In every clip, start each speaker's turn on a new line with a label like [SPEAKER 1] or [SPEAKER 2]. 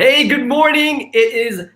[SPEAKER 1] Hey, good morning. It is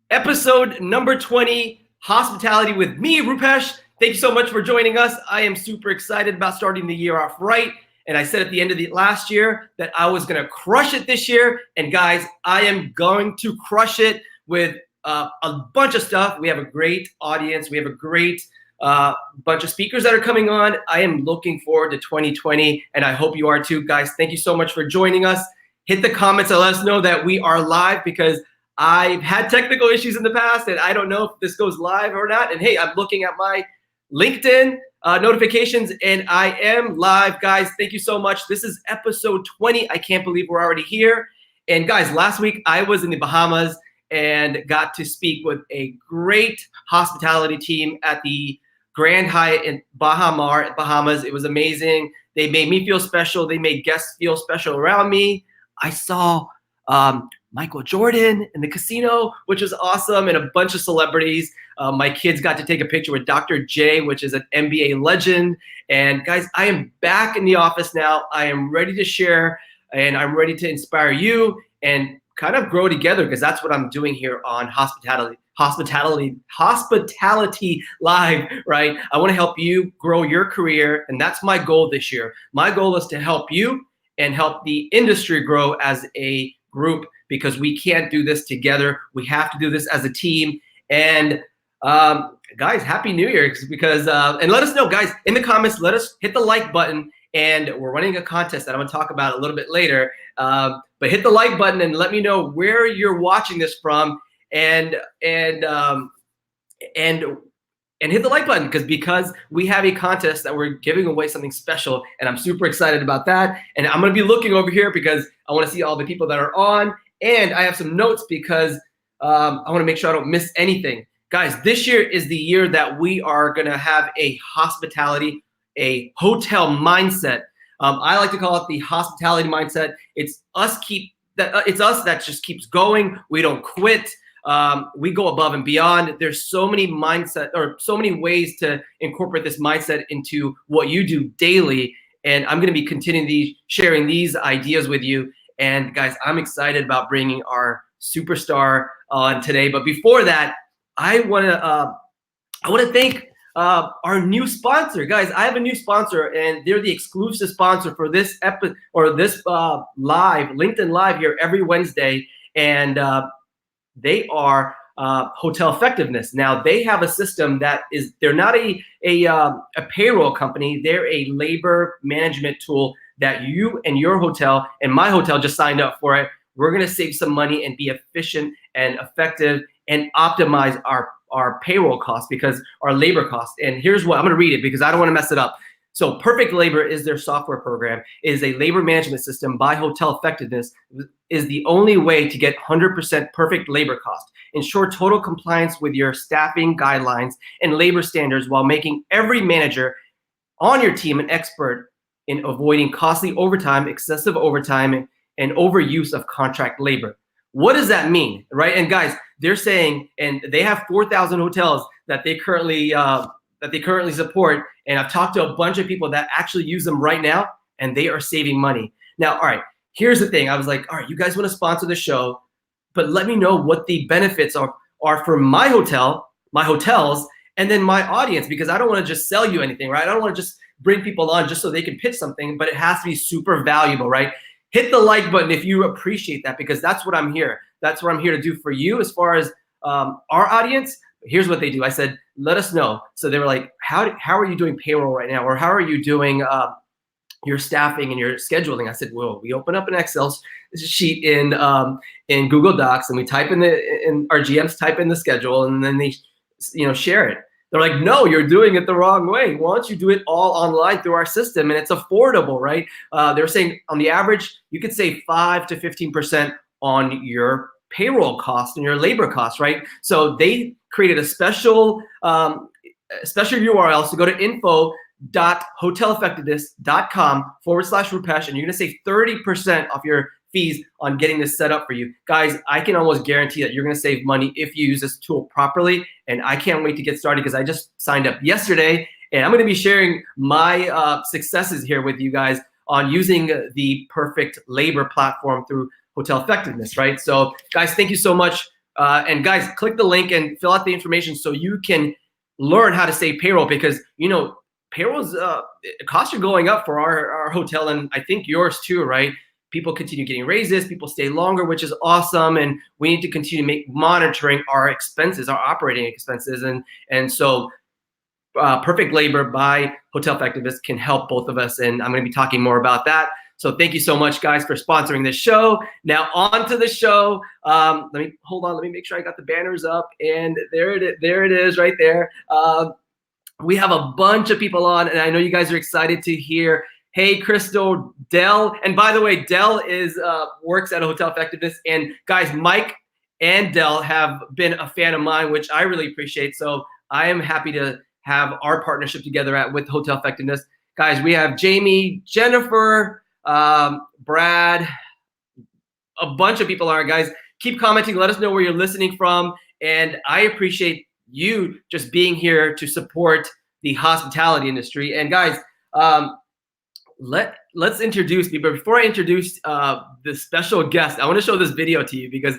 [SPEAKER 1] episode number 20, Hospitality with me, Rupesh. Thank you so much for joining us. I am super excited about starting the year off right. And I said at the end of the last year that I was going to crush it this year. And guys, I am going to crush it with a bunch of stuff. We have a great audience. We have a great bunch of speakers that are coming on. I am looking forward to 2020, and I hope you are too. Guys, thank you so much for joining us. Hit the comments and let us know that we are live, because I've had technical issues in the past and I don't know if this goes live or not. And hey, I'm looking at my LinkedIn notifications and I am live. Guys, thank you so much. This is episode 20. I can't believe we're already here. And guys, last week I was in the Bahamas and got to speak with a great hospitality team at the Grand Hyatt in Baha Mar, Bahamas. It was amazing. They made me feel special. They made guests feel special around me. I saw Michael Jordan in the casino, which was awesome, and a bunch of celebrities. My kids got to take a picture with Dr. J, which is an NBA legend. And guys, I am back in the office now. I am ready to share, and I'm ready to inspire you and kind of grow together, because that's what I'm doing here on Hospitality Live, right? I want to help you grow your career, and that's my goal this year. My goal is to help you and help the industry grow as a group, because we can't do this together. We have to do this as a team. And guys, Happy New Year, because and let us know, guys, in the comments, let us hit the like button. And we're running a contest that I'm gonna talk about a little bit later. But hit the like button and let me know where you're watching this from, and hit the like button, because we have a contest that we're giving away something special, and I'm super excited about that. And I'm gonna be looking over here because I wanna see all the people that are on, and I have some notes because I wanna make sure I don't miss anything. Guys, this year is the year that we are gonna have a hospitality, a hotel mindset. I like to call it the hospitality mindset. It's us that just keeps going. We don't quit. We go above and beyond. There's so many ways to incorporate this mindset into what you do daily. And I'm going to be continuing sharing these ideas with you. And guys, I'm excited about bringing our superstar on today. But before that, I want to thank our new sponsor. Guys, I have a new sponsor, and they're the exclusive sponsor for this live, LinkedIn Live here every Wednesday. And they are Hotel Effectiveness. Now, they have a system they're not a payroll company. They're a labor management tool that you and your hotel and my hotel just signed up for it. We're gonna save some money and be efficient and effective and optimize our payroll costs, because our labor costs. And here's what, I'm gonna read it because I don't wanna mess it up. So Perfect Labor is their software program. It is a labor management system by Hotel Effectiveness, is the only way to get 100% perfect labor cost. Ensure total compliance with your staffing guidelines and labor standards while making every manager on your team an expert in avoiding costly overtime, excessive overtime, and overuse of contract labor. What does that mean, right? And guys, they're saying, and they have 4,000 hotels that they currently support. And I've talked to a bunch of people that actually use them right now, and they are saving money. Now, all right, here's the thing. I was like, all right, you guys want to sponsor the show, but let me know what the benefits are for my hotel, my hotels, and then my audience, because I don't want to just sell you anything, right? I don't want to just bring people on just so they can pitch something, but it has to be super valuable, right? Hit the like button if you appreciate that, because that's what I'm here. That's what I'm here to do for you as far as our audience. Here's what they do. I said, let us know. So they were like, how are you doing payroll right now? Or how are you doing your staffing and your scheduling? I said, well, we open up an Excel sheet in Google Docs, and we type in our GMs type in the schedule, and then they share it. They're like, no, you're doing it the wrong way. Why don't you do it all online through our system? And it's affordable, right? They were saying on the average, you could save 5 to 15% on your payroll cost and your labor costs, right? So they created a special URL. So go to info.hoteleffectiveness.com/Rupesh, and you're gonna save 30% off your fees on getting this set up for you. Guys, I can almost guarantee that you're gonna save money if you use this tool properly, and I can't wait to get started because I just signed up yesterday, and I'm gonna be sharing my successes here with you guys on using the Perfect Labor platform through hotel effectiveness, right? So guys, thank you so much. And guys, click the link and fill out the information so you can learn how to save payroll, because payrolls costs are going up for our hotel, and I think yours too, right? People continue getting raises, people stay longer, which is awesome, and we need to continue monitoring our expenses, our operating expenses, and so Perfect Labor by Hotel Effectiveness can help both of us, and I'm going to be talking more about that. So thank you so much, guys, for sponsoring this show. Now on to the show. Let me make sure I got the banners up, and there it is right there. We have a bunch of people on, and I know you guys are excited to hear. Hey, Crystal, Dell, and by the way, Dell works at Hotel Effectiveness, and guys, Mike and Dell have been a fan of mine, which I really appreciate. So I am happy to have our partnership together with Hotel Effectiveness. Guys, we have Jamie, Jennifer, Brad, a bunch of people are. Guys, keep commenting. Let us know where you're listening from, and I appreciate you just being here to support the hospitality industry. And guys, let's introduce me. But before I introduce the special guest, I want to show this video to you because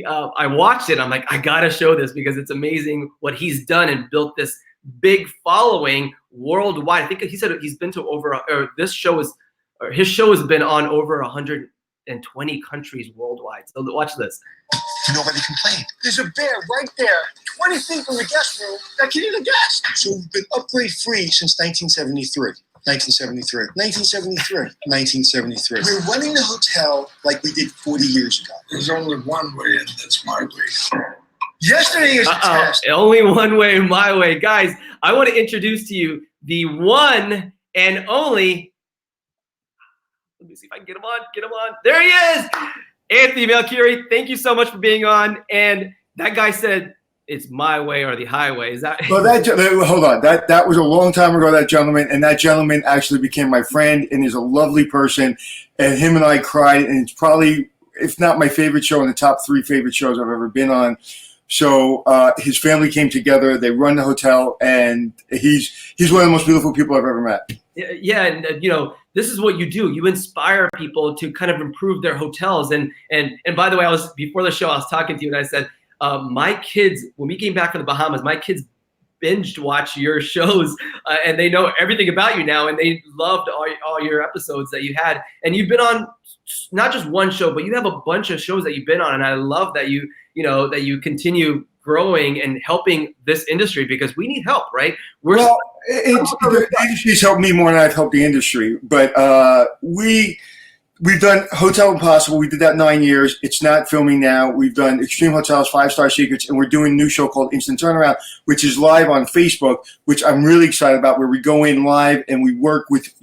[SPEAKER 1] I watched it. I'm like, I gotta show this because it's amazing what he's done and built this big following worldwide. I think he said he's been to his show has been on over 120 countries worldwide. So watch this.
[SPEAKER 2] Nobody complained. There's a bear right there, 20 feet from the guest room that can eat a guest. So we've been upgrade free since 1973. 1973. 1973. 1973. We're running the hotel like we did 40 years ago.
[SPEAKER 3] There's only one way, and that's my way.
[SPEAKER 2] Yesterday is the test.
[SPEAKER 1] Only one way, my way. Guys, I want to introduce to you the one and only. Let me see if I can get him on. Get him on. There he is. Anthony Melchiorri, thank you so much for being on. And that guy said, it's my way or the highway. Is that?
[SPEAKER 4] Well, hold on. That was a long time ago, that gentleman. And that gentleman actually became my friend and is a lovely person. And him and I cried. And it's probably, if not my favorite show, in the top 3 favorite shows I've ever been on. So his family came together. They run the hotel. And he's one of the most beautiful people I've ever met.
[SPEAKER 1] Yeah, and this is what you do. You inspire people to kind of improve their hotels. And by the way, before the show, I was talking to you and I said, my kids, when we came back from the Bahamas, my kids binged watch your shows and they know everything about you now, and they loved all your episodes that you had. And you've been on not just one show, but you have a bunch of shows that you've been on, and I love that you continue growing and helping this industry because we need help, right?
[SPEAKER 4] The industry's helped me more than I've helped the industry, but we've done Hotel Impossible. We did that 9 years. It's not filming now. We've done Extreme Hotels, 5-Star Secrets, and we're doing a new show called Instant Turnaround, which is live on Facebook, which I'm really excited about, where we go in live and we work with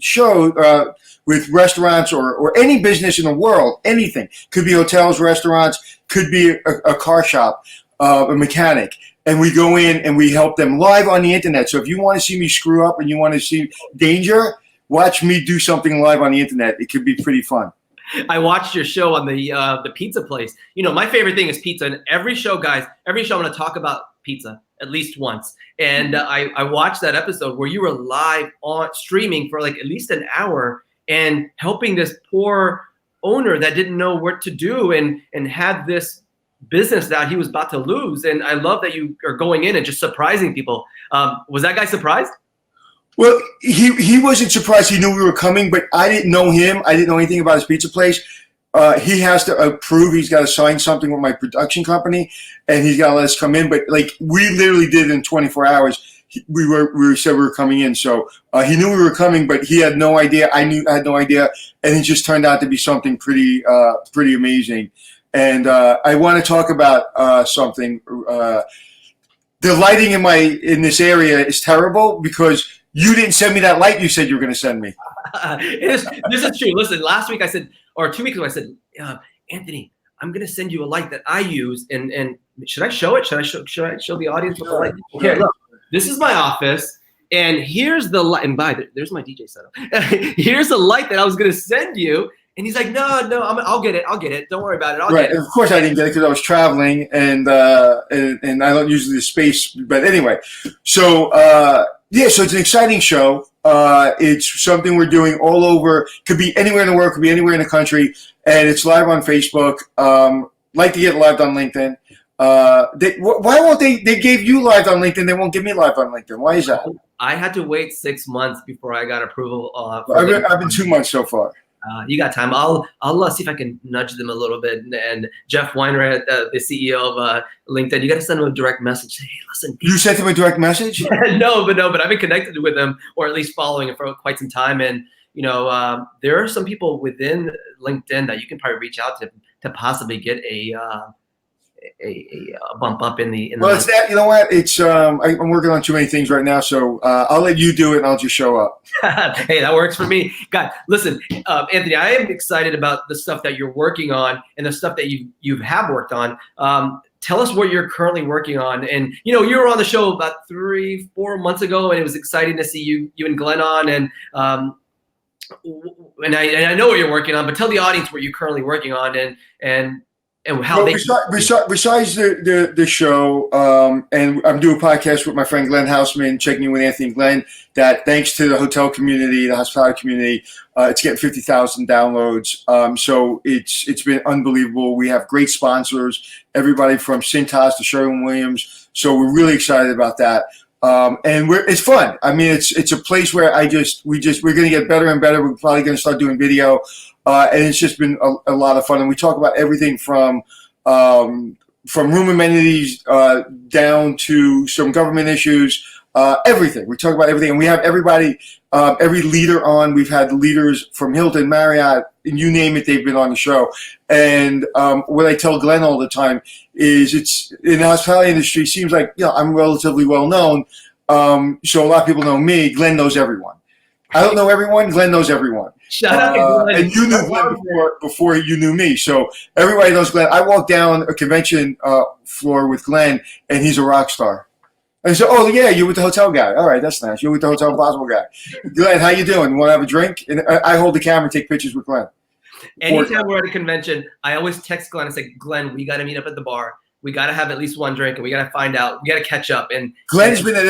[SPEAKER 4] with restaurants or any business in the world, anything. Could be hotels, restaurants, could be a car shop, a mechanic. And we go in and we help them live on the internet. So if you want to see me screw up and you want to see danger, watch me do something live on the internet. It could be pretty fun.
[SPEAKER 1] I watched your show on the pizza place. My favorite thing is pizza. And every show, guys, I'm going to talk about pizza at least once. And I watched that episode where you were live on streaming for like at least an hour and helping this poor owner that didn't know what to do and had this business that he was about to lose. And I love that you are going in and just surprising people. Was that guy surprised?
[SPEAKER 4] Well, he wasn't surprised. He knew we were coming, but I didn't know him. I didn't know anything about his pizza place. He has to approve. He's got to sign something with my production company, and he's got to let us come in. But like we literally did it in 24 hours. We said we were coming in, so he knew we were coming, but he had no idea. I had no idea, and it just turned out to be something pretty amazing. And I want to talk about something. The lighting in this area is terrible because you didn't send me that light you said you were going to send me.
[SPEAKER 1] This is true. Listen, last week I said, or 2 weeks ago I said, Anthony, I'm going to send you a light that I use. And should I show it? Should I show the audience what the light? Here, look. This is my office, and here's the light. And there's my DJ setup. Here's the light that I was going to send you. And he's like, no, I'll get it. Don't worry about it. I'll get it.
[SPEAKER 4] Of course I didn't get it because I was traveling, and I don't use the space. But anyway, so so it's an exciting show. It's something we're doing all over. Could be anywhere in the world, could be anywhere in the country, and it's live on Facebook. Like to get live on LinkedIn. Why won't they? They gave you live on LinkedIn. They won't give me live on LinkedIn. Why is that?
[SPEAKER 1] I had to wait 6 months before I got approval.
[SPEAKER 4] I've been 2 months so far.
[SPEAKER 1] You got time. I'll see if I can nudge them a little bit. And Jeff Weinrich, the CEO of LinkedIn, you got to send him a direct message. Say, hey, listen.
[SPEAKER 4] You sent him a direct message?
[SPEAKER 1] No, but I've been connected with him, or at least following him for quite some time. And there are some people within LinkedIn that you can probably reach out to possibly get a bump up in the.
[SPEAKER 4] Well, it's that. You know what? It's I'm working on too many things right now, so I'll let you do it, and I'll just show up.
[SPEAKER 1] Hey, that works for me. God, listen, Anthony, I am excited about the stuff that you're working on and the stuff that you have worked on. Tell us what you're currently working on. And you were on the show about 3-4 months ago, and it was exciting to see you and Glenn on. And I know what you're working on, but tell the audience what you're currently working on and how
[SPEAKER 4] besides the show, and I'm doing a podcast with my friend Glenn Houseman, Checking In with Anthony and Glenn, that thanks to the hotel community, the hospitality community, it's getting 50,000 downloads. So it's been unbelievable. We have great sponsors, everybody from Cintas to Sherwin-Williams. So we're really excited about that. And it's fun. I mean, it's a place where we're going to get better and better. We're probably going to start doing video. And it's just been a lot of fun. And we talk about everything from room amenities down to some government issues, everything. We talk about everything. And we have everybody, every leader on. We've had leaders from Hilton, Marriott, and you name it, they've been on the show. And what I tell Glenn all the time is it's in the hospitality industry, seems like I'm relatively well known. So a lot of people know me. Glenn knows everyone. I don't know everyone. Glenn knows everyone.
[SPEAKER 1] Shout out to Glenn.
[SPEAKER 4] And you knew Glenn before you knew me. So everybody knows Glenn. I walked down a convention floor with Glenn, and he's a rock star. And so, oh, yeah, you're with the hotel guy. All right, that's nice. You're with the Hotel Impossible guy. Glenn, how you doing? Want to have a drink? And I hold the camera and take pictures with Glenn.
[SPEAKER 1] Anytime we're at a convention, I always text Glenn and say, Glenn, we got to meet up at the bar. We got to have at least one drink, and we got to find out. We got to catch up. And
[SPEAKER 4] Glenn's been at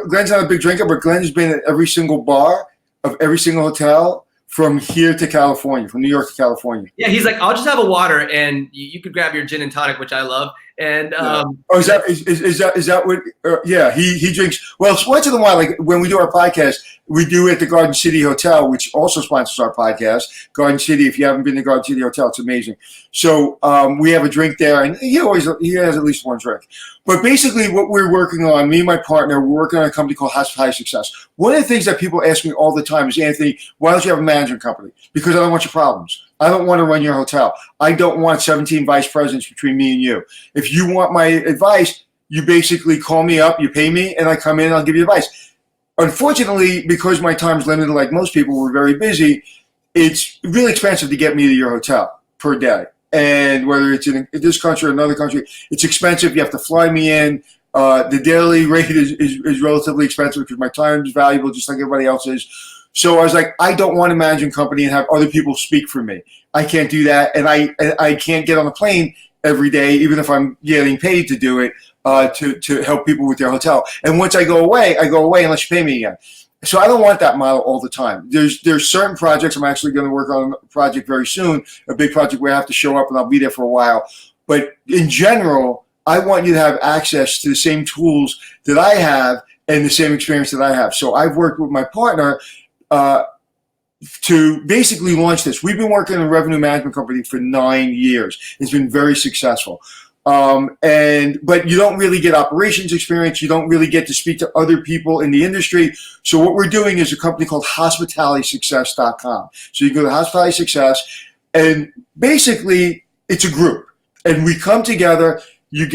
[SPEAKER 4] Glenn's not a big drinker, but Glenn's been at every single bar of every single hotel from here to California, from New York to California.
[SPEAKER 1] Yeah, he's like, I'll just have a water, and you could grab your gin and tonic, which I love. And
[SPEAKER 4] is that what? Yeah, he drinks. Well, once in a while, like when we do our podcast, we do at the Garden City Hotel, which also sponsors our podcast. Garden City. If you haven't been to Garden City Hotel, it's amazing. So we have a drink there, and he has at least one drink. But basically, what we're working on, me and my partner, we're working on a company called Hospitality Success. One of the things that people ask me all the time is, Anthony, why don't you have a management company? Because I don't want your problems. I don't want to run your hotel. I don't want 17 vice presidents between me and you. If you want my advice, you basically call me up, you pay me, and I come in and I'll give you advice. Unfortunately, because my time's limited, like most people, we're very busy, it's really expensive to get me to your hotel per day. And whether it's in this country or another country, it's expensive. You have to fly me in. The daily rate is relatively expensive because my time is valuable, just like everybody else's. So I was like, I don't want to manage a company and have other people speak for me. I can't do that, and I can't get on a plane every day, even if I'm getting paid to do it, to help people with their hotel. And once I go away unless you pay me again. So I don't want that model all the time. There's certain projects. I'm actually going to work on a project very soon, a big project where I have to show up and I'll be there for a while. But in general, I want you to have access to the same tools that I have and the same experience that I have. So I've worked with my partner to basically launch this. We've been working in a revenue management company for 9 years. It's been very successful. But you don't really get operations experience. You don't really get to speak to other people in the industry. So what we're doing is a company called hospitalitysuccess.com. So you go to Hospitality Success, and basically it's a group. And we come together. You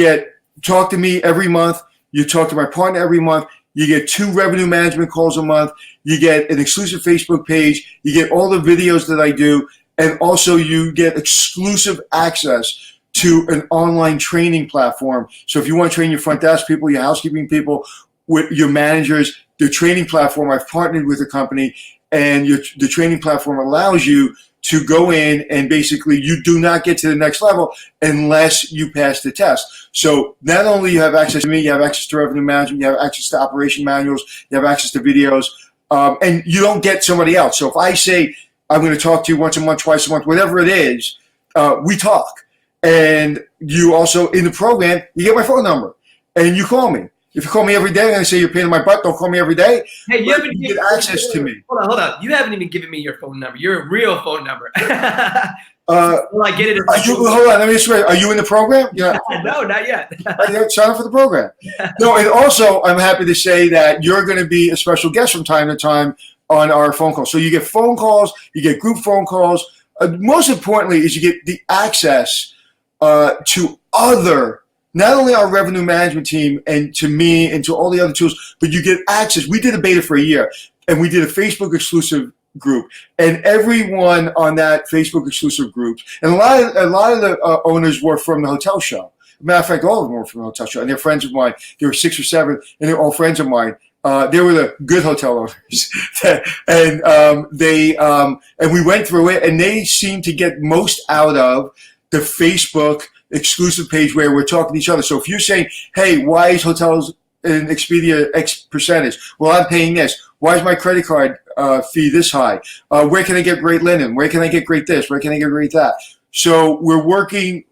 [SPEAKER 4] talk to me every month. You talk to my partner every month. You get 2 revenue management calls a month. You get an exclusive Facebook page. You get all the videos that I do. And also you get exclusive access to an online training platform. So if you want to train your front desk people, your housekeeping people, with your managers, the training platform, I've partnered with a company, and the training platform allows you to go in and basically you do not get to the next level unless you pass the test. So not only you have access to me, you have access to revenue management, you have access to operation manuals, you have access to videos. and you don't get somebody else. So if I say I'm going to talk to you once a month, twice a month, whatever it is, we talk. And you also, in the program, you get my phone number and you call me. If you call me every day, I'm going to say you're a pain in my butt. Don't call me every day.
[SPEAKER 1] Hey, you haven't
[SPEAKER 4] get access to me.
[SPEAKER 1] Hold on. You haven't even given me your phone number. Your real phone number. Well, I get it.
[SPEAKER 4] Hold on. Let me just wait. Are you in the program? Yeah.
[SPEAKER 1] No, not yet.
[SPEAKER 4] Sign up for the program. No, and also I'm happy to say that you're going to be a special guest from time to time on our phone calls. So you get phone calls, you get group phone calls. Most importantly is you get the access to other, not only our revenue management team and to me and to all the other tools, but you get access. We did a beta for a year, and we did a Facebook exclusive group, and everyone on that Facebook exclusive group, and a lot of the owners were from the hotel show. Matter of fact, all of them were from the hotel show, and they're friends of mine. There were 6 or 7, and they're all friends of mine. They were the good hotel owners, and and we went through it, and they seemed to get most out of the Facebook exclusive page where we're talking to each other. So if you're saying, "Hey, why is hotels in Expedia X percentage?" Well, I'm paying this. Why is my credit card fee this high? Where can I get great linen? Where can I get great this? Where can I get great that? So we're working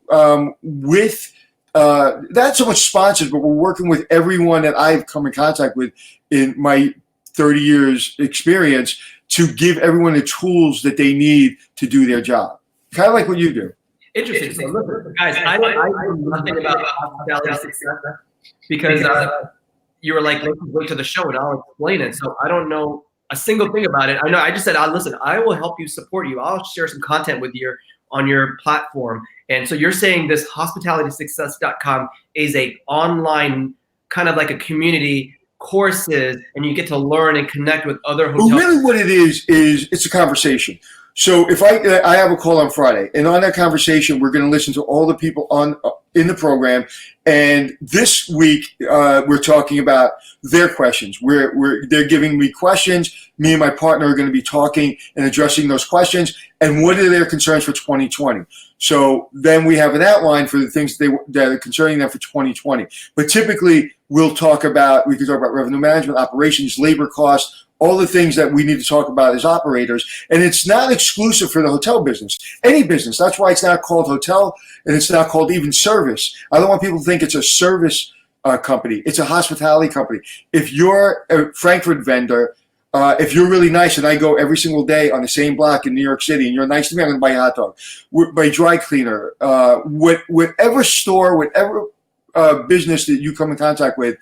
[SPEAKER 4] with. Not so much sponsors, but we're working with everyone that I've come in contact with in my 30 years experience to give everyone the tools that they need to do their job. Kind of like what you do.
[SPEAKER 1] Interesting. So listen, guys, I know nothing about hospitality success because you were like, let's wait to the show and I'll explain it. So I don't know a single thing about it. I just said, listen, I will help you, support you. I'll share some content with you on your platform. And so you're saying this hospitalitysuccess.com is a online kind of like a community courses, and you get to learn and connect with other hotels.
[SPEAKER 4] Well, really what it is it's a conversation. So if I have a call on Friday, and on that conversation, we're going to listen to all the people in the program. And this week, we're talking about their questions. They're giving me questions. Me and my partner are going to be talking and addressing those questions. And what are their concerns for 2020? So then we have an outline for the things that are concerning them for 2020. But typically, we can talk about revenue management, operations, labor costs, all the things that we need to talk about as operators. And it's not exclusive for the hotel business, any business. That's why it's not called hotel, and it's not called even service. I don't want people to think it's a service company. It's a hospitality company. If you're a Frankfurt vendor, if you're really nice and I go every single day on the same block in New York City and you're nice to me, I'm going to buy you a hot dog. My dry cleaner, whatever store, whatever business that you come in contact with,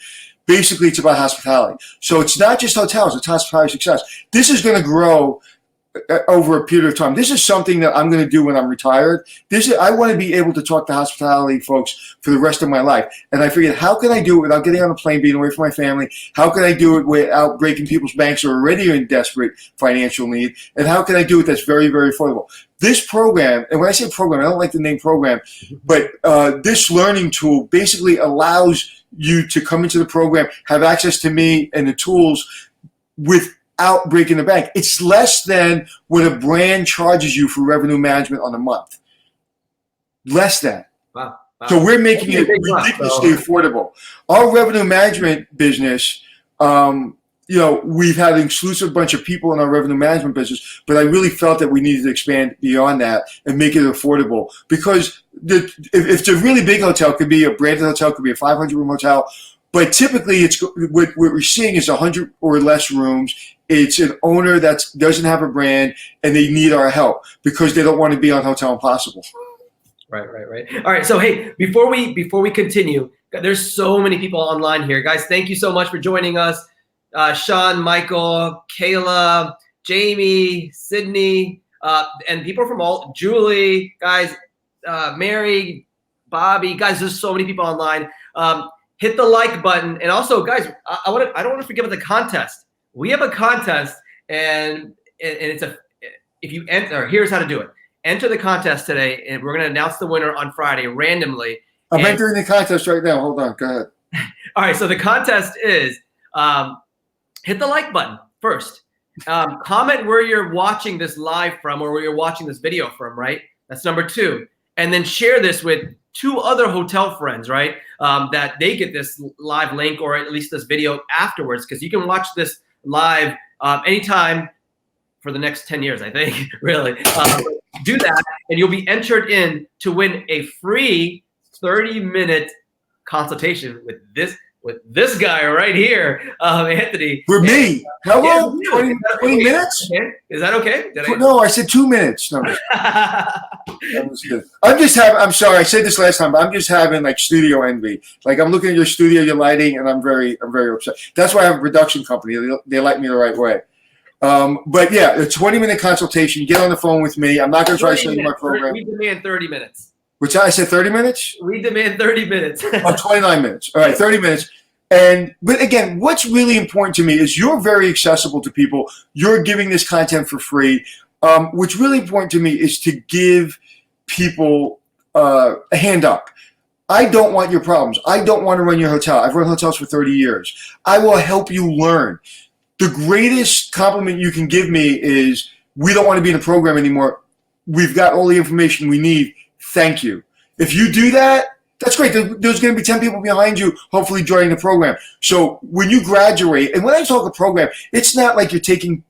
[SPEAKER 4] basically, it's about hospitality. So it's not just hotels, it's hospitality success. This is going to grow over a period of time. This is something that I'm going to do when I'm retired. I want to be able to talk to hospitality folks for the rest of my life. And I figured, how can I do it without getting on a plane, being away from my family? How can I do it without breaking people's banks who are already in desperate financial need? And how can I do it that's very, very affordable? This program, and when I say program, I don't like the name program, but this learning tool basically allows you to come into the program, have access to me and the tools without breaking the bank. It's less than what a brand charges you for revenue management on a month. Less than.
[SPEAKER 1] Wow.
[SPEAKER 4] So we're making it ridiculously affordable. Our revenue management business, we've had an exclusive bunch of people in our revenue management business, but I really felt that we needed to expand beyond that and make it affordable. Because if it's a really big hotel, it could be a branded hotel, it could be a 500-room hotel, but typically it's what we're seeing is 100 or less rooms. It's an owner that doesn't have a brand, and they need our help because they don't want to be on Hotel Impossible.
[SPEAKER 1] Right. All right. So, hey, before we continue, there's so many people online here. Guys, thank you so much for joining us. Sean, Michael, Kayla, Jamie, Sydney, and people from Julie, guys, Mary, Bobby, guys, there's so many people online. Hit the like button. And also, guys, I don't want to forget about the contest. We have a contest, and it's if you enter, here's how to do it. Enter the contest today, and we're going to announce the winner on Friday randomly.
[SPEAKER 4] I'm entering the contest right now. Hold on. Go ahead.
[SPEAKER 1] All right. So the contest is hit the like button first. Comment where you're watching this live from or where you're watching this video from, right? That's number 2. And then share this with 2 other hotel friends, right? That they get this live link or at least this video afterwards, because you can watch this live anytime for the next 10 years, I think, really. Do that, and you'll be entered in to win a free 30-minute consultation with this guy right here, Anthony.
[SPEAKER 4] For me? Hello?
[SPEAKER 1] Yeah,
[SPEAKER 4] 20 minutes?
[SPEAKER 1] Okay. Is that okay?
[SPEAKER 4] No, I said 2 minutes. No. That was good. I'm sorry, I said this last time, but I'm just having like studio envy. Like I'm looking at your studio, your lighting, and I'm very upset. That's why I have a production company. They like me the right way. But yeah, a 20-minute consultation. Get on the phone with me. I'm not going to try to show you my program.
[SPEAKER 1] We demand 30 minutes.
[SPEAKER 4] Which I said 30 minutes?
[SPEAKER 1] We demand 30 minutes.
[SPEAKER 4] 29 minutes. All right, 30 minutes. But again, what's really important to me is you're very accessible to people. You're giving this content for free. What's really important to me is to give people a hand up. I don't want your problems. I don't want to run your hotel. I've run hotels for 30 years. I will help you learn. The greatest compliment you can give me is, we don't want to be in the program anymore. We've got all the information we need. Thank you. If you do that, that's great. There's going to be 10 people behind you, hopefully joining the program. So when you graduate, and when I talk a program, it's not like you're taking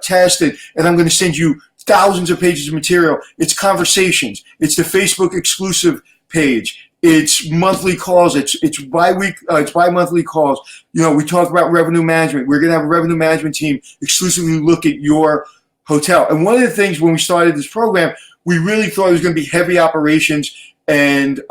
[SPEAKER 4] tests and I'm going to send you thousands of pages of material. It's conversations. It's the Facebook exclusive page. It's monthly calls. It's bi-monthly calls. You know, we talk about revenue management. We're going to have a revenue management team exclusively look at your hotel. And one of the things when we started this program, we really thought it was going to be heavy operations and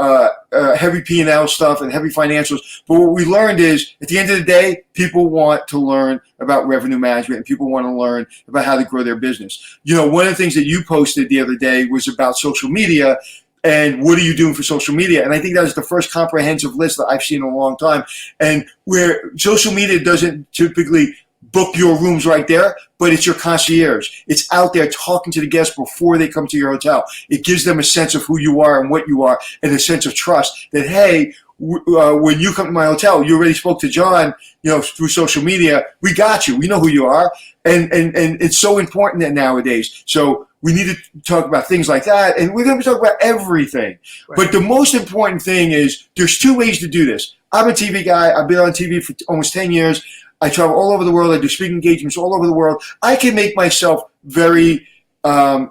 [SPEAKER 4] heavy P&L stuff and heavy financials. But what we learned is, at the end of the day, people want to learn about revenue management and people want to learn about how to grow their business. You know, one of the things that you posted the other day was about social media and what are you doing for social media? And I think that was the first comprehensive list that I've seen in a long time. And where social media doesn't typically book your rooms right there, but it's your concierge. It's out there talking to the guests before they come to your hotel. It gives them a sense of who you are and what you are, and a sense of trust that, hey, when you come to my hotel, you already spoke to John, you know, through social media. We got you. We know who you are. And it's so important that nowadays. So we need to talk about things like that, and we're going to talk about everything. Right. But the most important thing is, there's two ways to do this. I'm a TV guy. I've been on TV for almost 10 years. I travel all over the world. I do speaking engagements all over the world. I can make myself very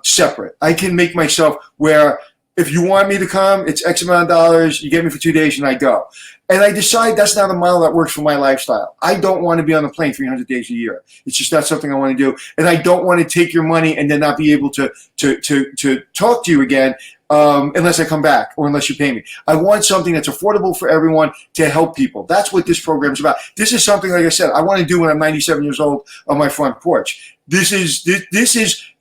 [SPEAKER 4] separate. I can make myself where if you want me to come, it's X amount of dollars. You get me for 2 days and I go. And I decide that's not a model that works for my lifestyle. I don't want to be on a plane 300 days a year. It's just not something I want to do. And I don't want to take your money and then not be able to talk to you again unless I come back or unless you pay me. I want something that's affordable for everyone to help people. That's what this program is about. This is something, like I said, I want to do when I'm 97 years old on my front porch. This is,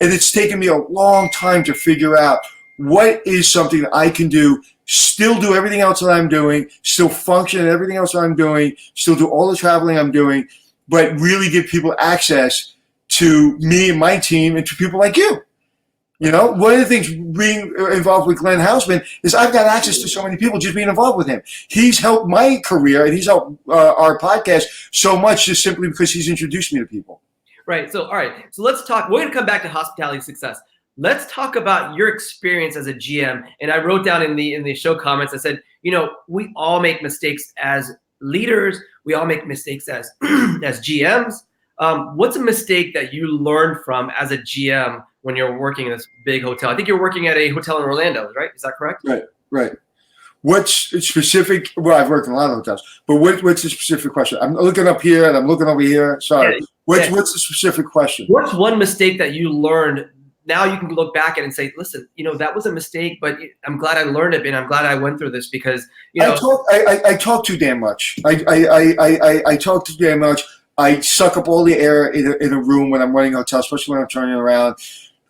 [SPEAKER 4] and it's taken me a long time to figure out what is something that I can do, still do everything else that I'm doing, still function in everything else that I'm doing, still do all the traveling I'm doing, but really give people access to me and my team and to people like you. You know, one of the things being involved with Glenn Hausman is I've got access to so many people just being involved with him. He's helped my career and he's helped our podcast so much just simply because he's introduced me to people.
[SPEAKER 1] Right. So, all right. So let's talk. We're going to come back to hospitality success. Let's talk about your experience as a GM. And I wrote down in the show comments, I said, you know, we all make mistakes as leaders. We all make mistakes as as GMs. What's a mistake that you learned from as a GM when you're working in this big hotel? I think you're working at a hotel in Orlando, right? Is that correct?
[SPEAKER 4] Right. What's specific? Well, I've worked in a lot of hotels, but what's the specific question? I'm looking up here and I'm looking over here. Sorry.
[SPEAKER 1] Yeah.
[SPEAKER 4] What's the specific question?
[SPEAKER 1] What's one mistake that you learned? Now you can look back at it and say, listen, you know, that was a mistake, but I'm glad I learned it, and I'm glad I went through this because, you know.
[SPEAKER 4] I talk too damn much. I talk too damn much. I suck up all the air in a room when I'm running a hotel, especially when I'm turning around.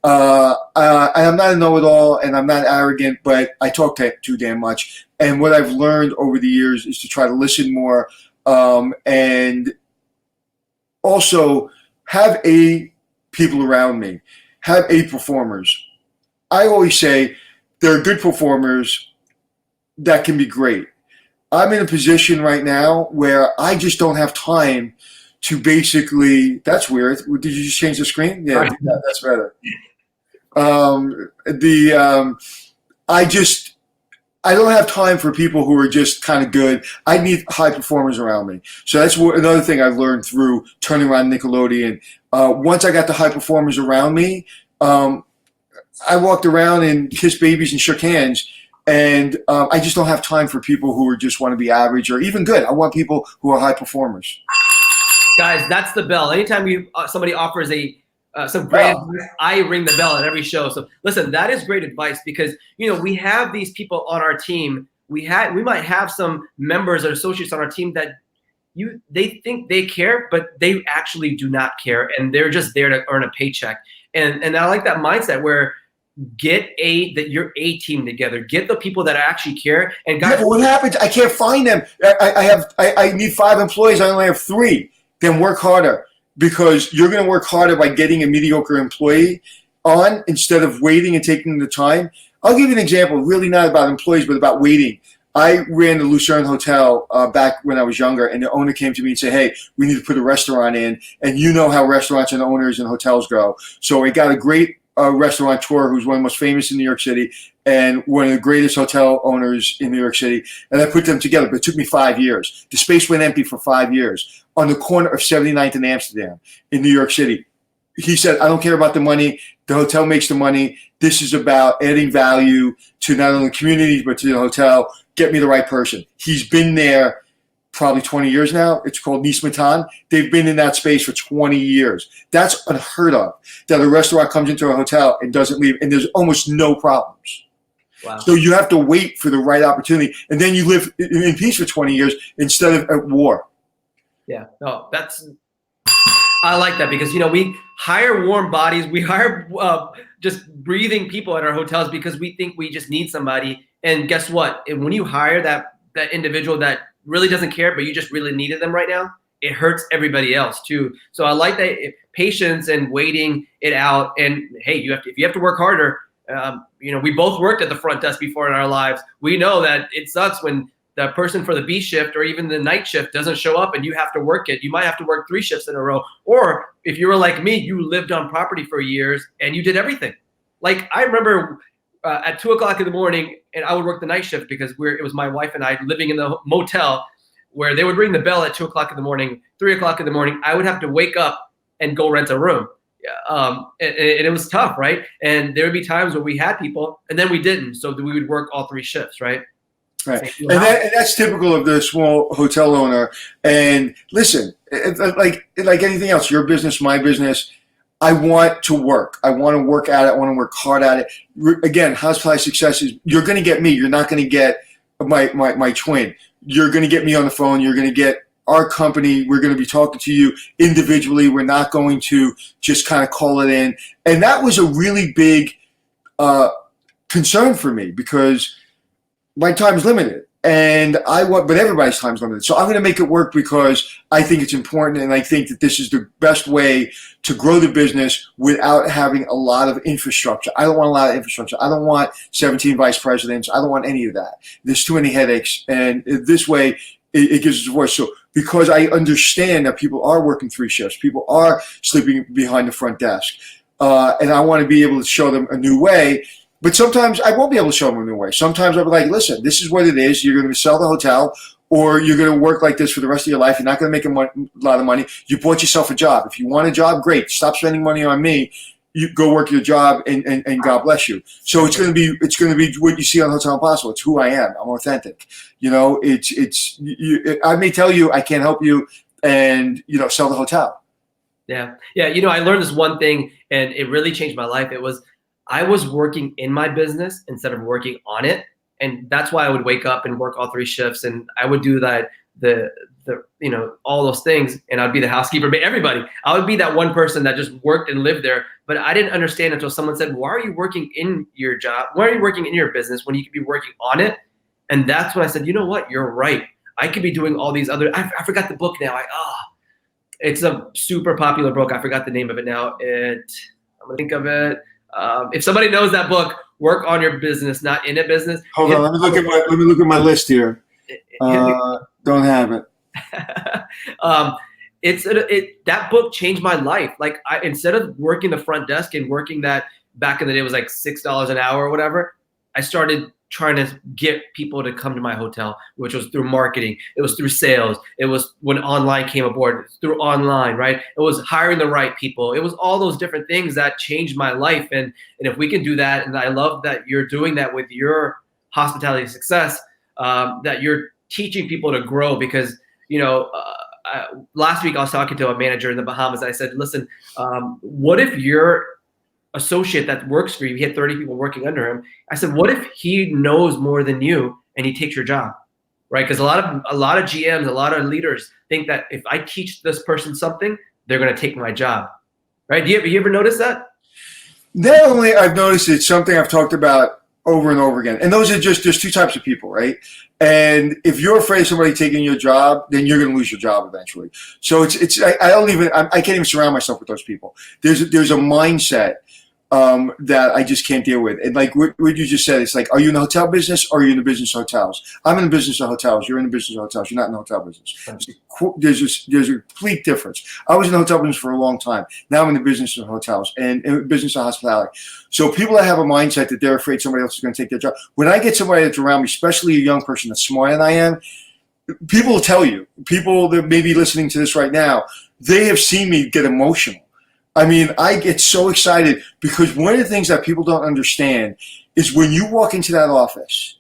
[SPEAKER 4] I'm not a know-it-all, and I'm not arrogant, but I talk too damn much. And what I've learned over the years is to try to listen more, and also have people around me. Have performers. I always say there are good performers that can be great. I'm in a position right now where I just don't have time to basically, that's weird. Did you just change the screen? Yeah, that's better. I don't have time for people who are just kind of good. I need high performers around me. So that's another thing I've learned through turning around Nickelodeon. Once I got the high performers around me, I walked around and kissed babies and shook hands. And I just don't have time for people who just want to be average or even good. I want people who are high performers.
[SPEAKER 1] Guys, that's the bell. Anytime somebody offers some great advice, I ring the bell at every show. So listen, that is great advice because we have these people on our team. We might have some members or associates on our team that they think they care, but they actually do not care, and they're just there to earn a paycheck. And I like that mindset where get your A team together. Get the people that actually care. And guys,
[SPEAKER 4] yeah, but what happens? I can't find them. I need 5 employees. I only have 3. Then work harder. Because you're going to work harder by getting a mediocre employee on instead of waiting and taking the time. I'll give you an example, really not about employees, but about waiting. I ran the Lucerne Hotel back when I was younger, and the owner came to me and said, hey, we need to put a restaurant in. And you know how restaurants and owners and hotels go. So I got a great restaurateur who's one of the most famous in New York City and one of the greatest hotel owners in New York City. And I put them together, but it took me 5 years. The space went empty for 5 years on the corner of 79th and Amsterdam in New York City. He said, I don't care about the money. The hotel makes the money. This is about adding value to not only the community, but to the hotel. Get me the right person. He's been there probably 20 years now. It's called Nice Matan. They've been in that space for 20 years. That's unheard of, that a restaurant comes into a hotel and doesn't leave, and there's almost no problems.
[SPEAKER 1] wow.
[SPEAKER 4] So you have to wait for the right opportunity, and then you live in peace for 20 years instead of at war.
[SPEAKER 1] Yeah, no, I like that because, we hire warm bodies. We hire just breathing people at our hotels because we think we just need somebody. And guess what? And when you hire that individual that really doesn't care, but you just really needed them right now, it hurts everybody else too. So I like that patience and waiting it out. And hey, if you have to work harder, we both worked at the front desk before in our lives. We know that it sucks when the person for the B shift or even the night shift doesn't show up and you have to work it. You might have to work 3 shifts in a row. Or if you were like me, you lived on property for years and you did everything. Like I remember at 2 o'clock in the morning, and I would work the night shift because it was my wife and I living in the motel where they would ring the bell at 2 o'clock in the morning, 3 o'clock in the morning. I would have to wake up and go rent a room. And it was tough, right? And there would be times where we had people and then we didn't. So we would work all 3 shifts, right?
[SPEAKER 4] Right. And that's typical of the small hotel owner. And listen, like anything else, your business, my business, I want to work. I want to work at it. I want to work hard at it. Again, hospitality success is you're going to get me. You're not going to get my twin. You're going to get me on the phone. You're going to get our company. We're going to be talking to you individually. We're not going to just kind of call it in. And that was a really big concern for me because my time is limited. But everybody's time is limited. So I'm going to make it work because I think it's important, and I think that this is the best way to grow the business without having a lot of infrastructure. I don't want a lot of infrastructure. I don't want 17 vice presidents. I don't want any of that. There's too many headaches, and this way it gives us a voice. So because I understand that people are working 3 shifts, people are sleeping behind the front desk, and I want to be able to show them a new way. But sometimes I won't be able to show them a new way. Sometimes I'll be like, listen, this is what it is. You're going to sell the hotel or you're going to work like this for the rest of your life. You're not going to make a lot of money. You bought yourself a job. If you want a job, great. Stop spending money on me. You go work your job and God bless you. So it's going to be what you see on Hotel Impossible. It's who I am. I'm authentic. I may tell you I can't help you and, sell the hotel.
[SPEAKER 1] Yeah. Yeah. I learned this one thing and it really changed my life. I was working in my business instead of working on it. And that's why I would wake up and work all 3 shifts. And I would do that, all those things. And I'd be the housekeeper, but everybody, I would be that one person that just worked and lived there. But I didn't understand until someone said, why are you working in your job? Why are you working in your business when you could be working on it? And that's when I said, you know what? You're right. I could be doing all these other, I forgot the book now. It's a super popular book. I forgot the name of it now. I'm gonna think of it. If somebody knows that book, Work on Your Business, Not in a Business.
[SPEAKER 4] Hold on, let me look at my list here. Don't have it.
[SPEAKER 1] That book changed my life. Like instead of working the front desk and working that back in the day was like $6 an hour or whatever, I started trying to get people to come to my hotel, which was through marketing. It was through sales. It was when online came aboard, through online, right? It was hiring the right people. It was all those different things that changed my life. And if we can do that, and I love that you're doing that with your hospitality success, that you're teaching people to grow, because, last week I was talking to a manager in the Bahamas. I said, listen, what if your associate that works for you, he had 30 people working under him. I said, what if he knows more than you and he takes your job, right? Because a lot of GMs, a lot of leaders think that if I teach this person something, they're going to take my job, right? You ever notice that?
[SPEAKER 4] Not only I've noticed it's something I've talked about over and over again. And those are just, there's two types of people, right? And if you're afraid of somebody taking your job, then you're going to lose your job eventually. So I can't even surround myself with those people. There's a mindset that I just can't deal with. And like what you just said, it's like, are you in the hotel business or are you in the business of hotels? I'm in the business of hotels. You're in the business of hotels. You're not in the hotel business. There's a complete difference. I was in the hotel business for a long time. Now I'm in the business of hotels and in the business of hospitality. So people that have a mindset that they're afraid somebody else is going to take their job. When I get somebody that's around me, especially a young person that's smarter than I am, people will tell you, people that may be listening to this right now, they have seen me get emotional. I mean, I get so excited because one of the things that people don't understand is when you walk into that office,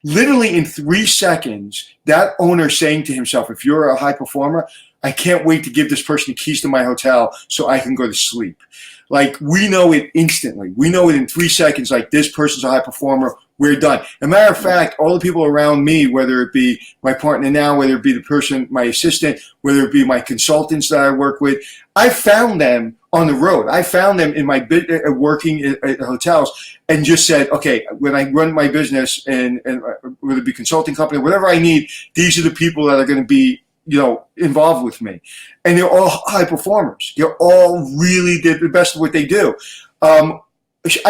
[SPEAKER 4] literally in 3 seconds, that owner saying to himself, if you're a high performer, I can't wait to give this person the keys to my hotel so I can go to sleep. Like, we know it instantly. We know it in 3 seconds, like, this person's a high performer. We're done. As a matter of fact, all the people around me, whether it be my partner now, whether it be the person, my assistant, whether it be my consultants that I work with, I found them on the road. I found them in my working at hotels and just said, okay, when I run my business and whether it be consulting company, whatever I need, these are the people that are going to be, involved with me. And they're all high performers. They're all really the best of what they do. I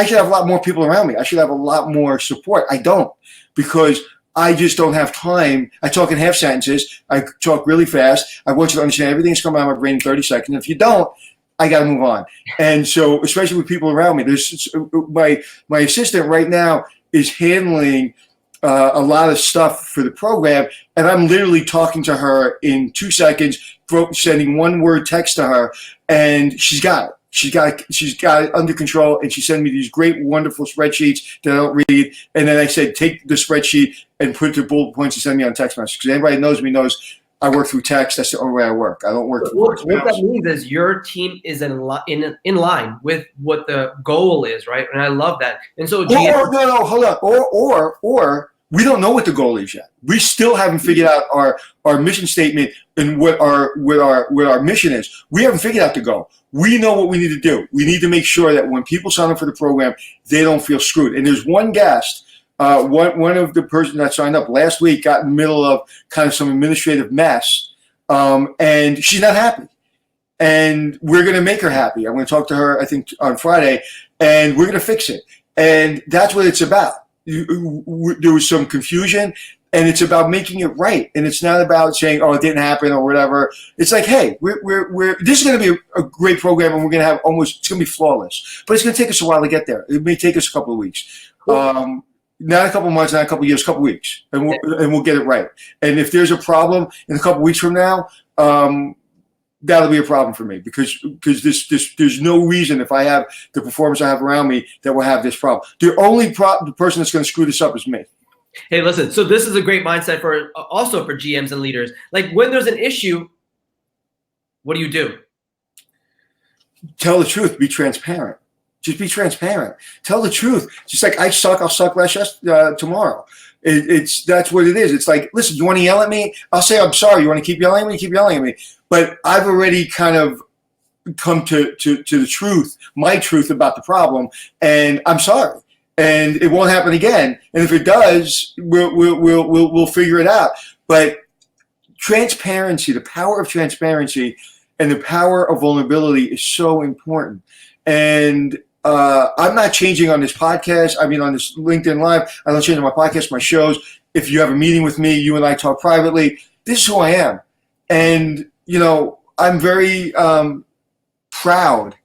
[SPEAKER 4] should have a lot more people around me. I should have a lot more support. I don't, because I just don't have time. I talk in half sentences. I talk really fast. I want you to understand everything that's coming out of my brain in 30 seconds. If you don't, I got to move on. And so, especially with people around me, there's my assistant right now is handling a lot of stuff for the program, and I'm literally talking to her in 2 seconds, sending one word text to her, and she's got it. She's got it under control, and she sent me these great, wonderful spreadsheets that I don't read. And then I said, take the spreadsheet and put the bullet points and send me on text message. Because anybody knows me knows I work through text. That's the only way I work. I don't work through
[SPEAKER 1] what that means is your team is in line with what the goal is, right? And I love that. And so,
[SPEAKER 4] no, hold on. Or we don't know what the goal is yet. We still haven't figured out our mission statement and what our mission is. We haven't figured out the goal. We know what we need to do. We need to make sure that when people sign up for the program, they don't feel screwed. And there's one guest, one of the person that signed up last week got in the middle of kind of some administrative mess, and she's not happy. And we're going to make her happy. I'm going to talk to her, I think, on Friday, and we're going to fix it. And that's what it's about. There was some confusion, and it's about making it right. And it's not about saying, "Oh, it didn't happen" or whatever. It's like, hey, this is going to be a great program, and we're going to have it's going to be flawless. But it's going to take us a while to get there. It may take us a couple of weeks, not a couple of months, not a couple of years, a couple of weeks, and we'll get it right. And if there's a problem in a couple of weeks from now, that'll be a problem for me because there's no reason if I have the performance I have around me that will have this problem. The person that's going to screw this up is me.
[SPEAKER 1] Hey, listen, so this is a great mindset also for GMs and leaders. Like, when there's an issue, what do?
[SPEAKER 4] Tell the truth. Be transparent. Just be transparent. Tell the truth. Just like, I suck, I'll suck less tomorrow. That's what it is. It's like, listen, you want to yell at me? I'll say I'm sorry. You want to keep yelling at me? Keep yelling at me. But I've already kind of come to the truth, my truth about the problem, and I'm sorry. And it won't happen again. And if it does, we'll figure it out. But transparency, the power of transparency and the power of vulnerability is so important. And I'm not changing on this podcast. I mean, on this LinkedIn Live, I don't change on my podcast, my shows. If you have a meeting with me, you and I talk privately. This is who I am. And, I'm very proud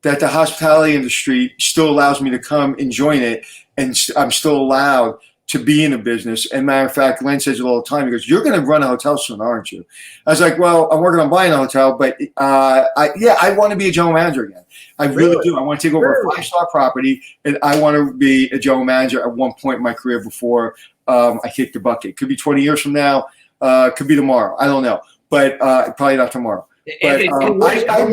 [SPEAKER 4] that the hospitality industry still allows me to come and join it, and I'm still allowed to be in a business. And matter of fact, Glenn says it all the time. He goes, "You're going to run a hotel soon, aren't you?" I was like, "Well, I'm working on buying a hotel, but I want to be a general manager again. I really do. I want to take over a 5-star property, and I want to be a general manager at one point in my career before I kick the bucket. Could be 20 years from now. Could be tomorrow. I don't know, but probably not tomorrow. But I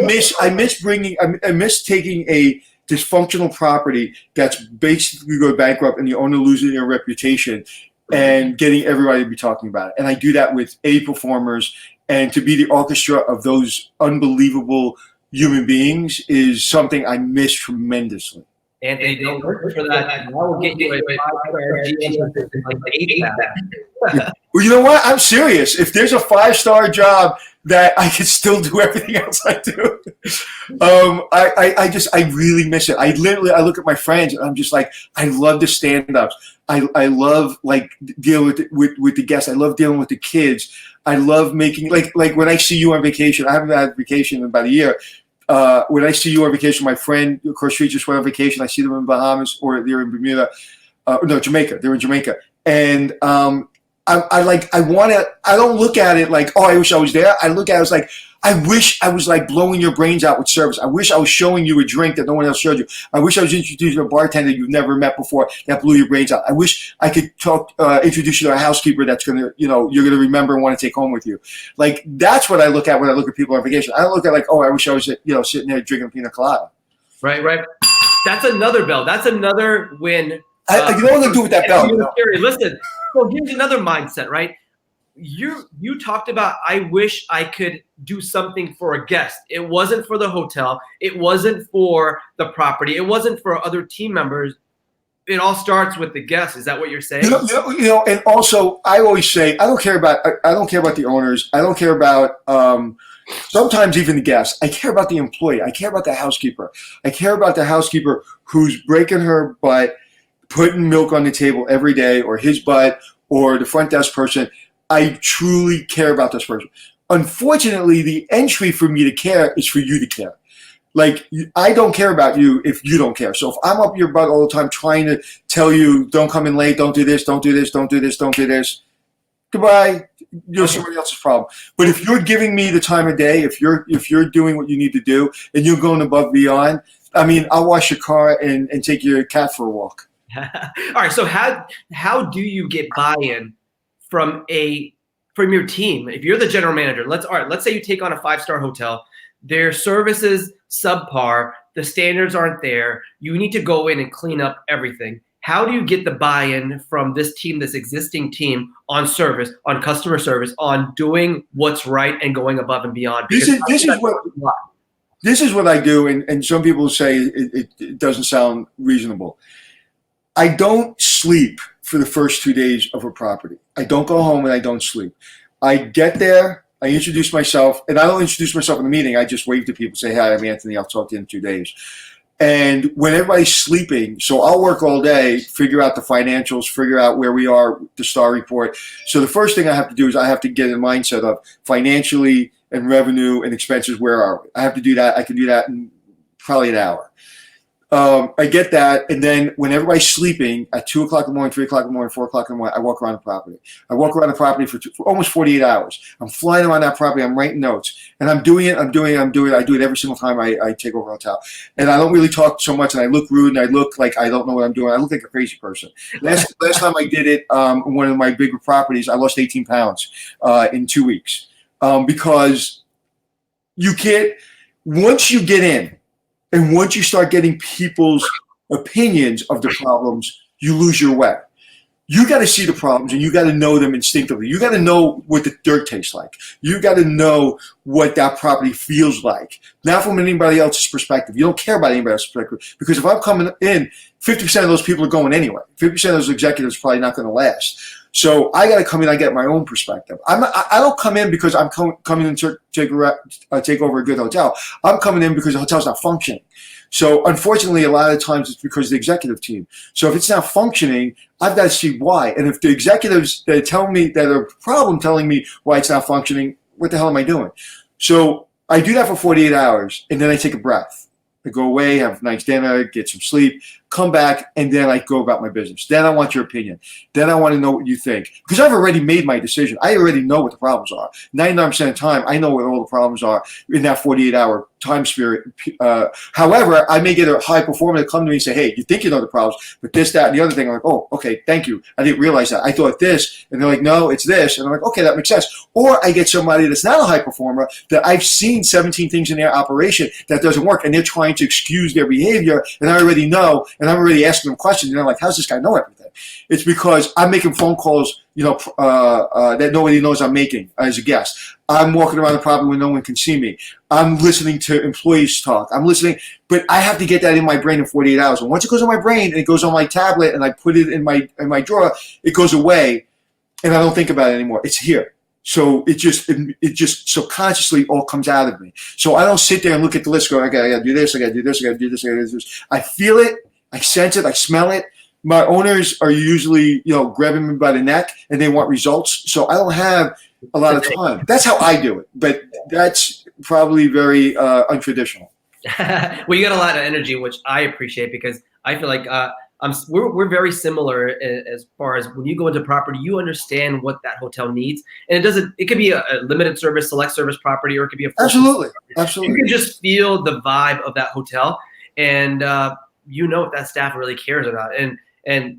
[SPEAKER 4] miss taking a dysfunctional property that's basically go bankrupt and the owner losing their reputation and getting everybody to be talking about it. And I do that with A performers, and to be the orchestra of those unbelievable human beings is something I miss tremendously.
[SPEAKER 1] Anthony, don't work for that. I will get you a 5-star GM position like
[SPEAKER 4] Well, you know what? I'm serious. If there's a 5-star job that I can still do everything else I do, I really miss it. I look at my friends and I'm just like, I love the stand-ups. I love like dealing with the guests. I love dealing with the kids. I love making like when I see you on vacation. I haven't had vacation in about a year. When I see you on vacation, my friend across the street just went on vacation. I see them in Bahamas or they're in Bermuda. No, Jamaica. They're in Jamaica. And I don't look at it like, oh, I wish I was there. I look at it as like, I wish I was like blowing your brains out with service. I wish I was showing you a drink that no one else showed you. I wish I was introducing a bartender you've never met before that blew your brains out. I wish I could introduce you to a housekeeper that's gonna, you're gonna remember and want to take home with you. Like that's what I look at when I look at people on vacation. I don't look at like, oh, I wish I was, sitting there drinking pina colada.
[SPEAKER 1] Right. That's another bell. That's another win.
[SPEAKER 4] You know what I'm gonna do with that bell?
[SPEAKER 1] Listen. So here's another mindset, right? You talked about, I wish I could do something for a guest. It wasn't for the hotel. It wasn't for the property. It wasn't for other team members. It all starts with the guest. Is that what you're saying?
[SPEAKER 4] And also I always say, I don't care about the owners. I don't care about sometimes even the guests. I care about the employee. I care about the housekeeper. I care about the housekeeper who's breaking her butt, putting milk on the table every day, or his butt, or the front desk person. I truly care about this person. Unfortunately, the entry for me to care is for you to care. Like, I don't care about you if you don't care. So if I'm up your butt all the time trying to tell you, don't come in late, don't do this, don't do this, don't do this, don't do this, goodbye. You're somebody else's problem. But if you're giving me the time of day, if you're doing what you need to do, and you're going above and beyond, I mean, I'll wash your car and take your cat for a walk.
[SPEAKER 1] All right. So how do you get buy-in from your team? If you're the general manager, let's say you take on a 5-star hotel, their service is subpar, the standards aren't there, you need to go in and clean up everything. How do you get the buy-in from this team, this existing team, on service, on customer service, on doing what's right and going above and beyond?
[SPEAKER 4] This is what I do, and some people say it doesn't sound reasonable. I don't sleep for the first 2 days of a property. I don't go home and I don't sleep. I get there, I introduce myself, and I don't introduce myself in the meeting. I just wave to people, say, hi, I'm Anthony, I'll talk to you in 2 days. And when everybody's sleeping, so I'll work all day, figure out the financials, figure out where we are, the STAR report. So the first thing I have to do is I have to get in the mindset of financially and revenue and expenses, where are we? I have to do that. I can do that in probably an hour. I get that, and then when everybody's sleeping at 2 o'clock in the morning, 3 o'clock in the morning, 4 o'clock in the morning, I walk around the property. I walk around the property for almost 48 hours. I'm flying around that property. I'm writing notes, and I'm doing it. I do it every single time I take over a hotel. And I don't really talk so much, and I look rude, and I look like I don't know what I'm doing. I look like a crazy person. Last time I did it, one of my bigger properties, I lost 18 pounds in 2 weeks because you can't. Once you get in, and once you start getting people's opinions of the problems, you lose your way. You got to see the problems, and you got to know them instinctively. You got to know what the dirt tastes like. You got to know what that property feels like. Not from anybody else's perspective. You don't care about anybody else's perspective, because if I'm coming in, 50% of those people are going anyway. 50% of those executives are probably not going to last. So I got to come in. I get my own perspective. I don't come in because I'm coming in to take over a good hotel. I'm coming in because the hotel's not functioning. So unfortunately, a lot of times it's because of the executive team. So if it's not functioning, I've got to see why. And if the executives that tell me that are a problem telling me why it's not functioning, what the hell am I doing? So I do that for 48 hours, and then I take a breath. I go away, have a nice dinner, get some sleep, come back, and then I go about my business. Then I want your opinion. Then I want to know what you think. Because I've already made my decision. I already know what the problems are. 99% of the time, I know what all the problems are in that 48-hour time spirit. However, I may get a high performer to come to me and say, hey, you think you know the problems, but this, that, and the other thing. I'm like, oh, okay, thank you. I didn't realize that. I thought this. And they're like, no, it's this. And I'm like, okay, that makes sense. Or I get somebody that's not a high performer that I've seen 17 things in their operation that doesn't work, and they're trying to excuse their behavior, and I already know, and I'm already asking them questions, and they're like, how's this guy know everything? It's because I'm making phone calls, that nobody knows I'm making as a guest. I'm walking around the property when no one can see me. I'm listening to employees talk. I'm listening, but I have to get that in my brain in 48 hours. And once it goes on my brain and it goes on my tablet and I put it in my drawer, it goes away, and I don't think about it anymore. It's here. So it just subconsciously all comes out of me. So I don't sit there and look at the list, go, I gotta do this, I gotta do this, I gotta do this, I gotta do this. I feel it, I sense it, I smell it. My owners are usually, grabbing me by the neck, and they want results. So I don't have a lot of time. That's how I do it, but that's probably very untraditional.
[SPEAKER 1] Well, you got a lot of energy, which I appreciate, because I feel like we're very similar as far as when you go into property, you understand what that hotel needs, and it could be a limited service, select service property, or it could be a full
[SPEAKER 4] Absolutely.
[SPEAKER 1] You can just feel the vibe of that hotel, and if that staff really cares or not. And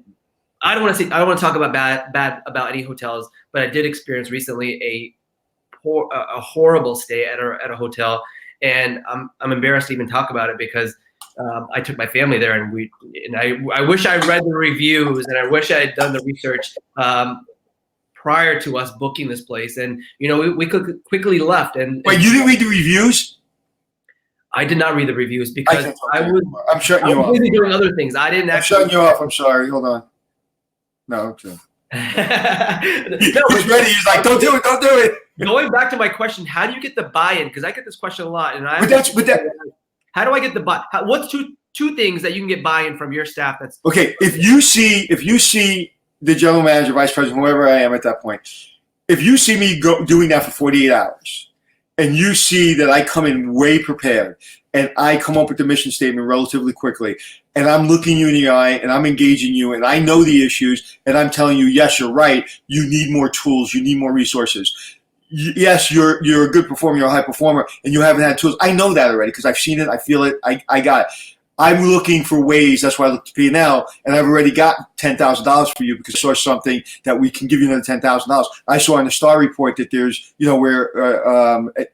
[SPEAKER 1] I don't want to talk about bad about any hotels, but I did experience recently a horrible stay at a hotel, and I'm embarrassed to even talk about it, because I took my family there, and I wish I read the reviews, and I wish I had done the research prior to us booking this place, and we quickly left. And
[SPEAKER 4] wait, you didn't read the reviews?
[SPEAKER 1] I did not read the reviews because
[SPEAKER 4] I'm shutting you off.
[SPEAKER 1] busy doing other things. I didn't.
[SPEAKER 4] I'm shutting you off. I'm sorry. Hold on. No, okay. He's ready. He's like, don't do it. Don't do it.
[SPEAKER 1] Going back to my question, how do you get the buy-in? Because I get this question a lot, and how do I get the buy? What's two things that you can get buy-in from your staff? That's
[SPEAKER 4] okay. If you see the general manager, vice president, whoever I am at that point, if you see me doing that for 48 hours, and you see that I come in way prepared, and I come up with the mission statement relatively quickly, and I'm looking you in the eye, and I'm engaging you, and I know the issues, and I'm telling you, yes, you're right. You need more tools. You need more resources. Yes, you're a good performer. You're a high performer, and you haven't had tools. I know that already because I've seen it. I feel it. I got it. I'm looking for ways. That's why I looked at P&L, and I've already got $10,000 for you because I saw something that we can give you another $10,000. I saw in the STAR report that there's, we're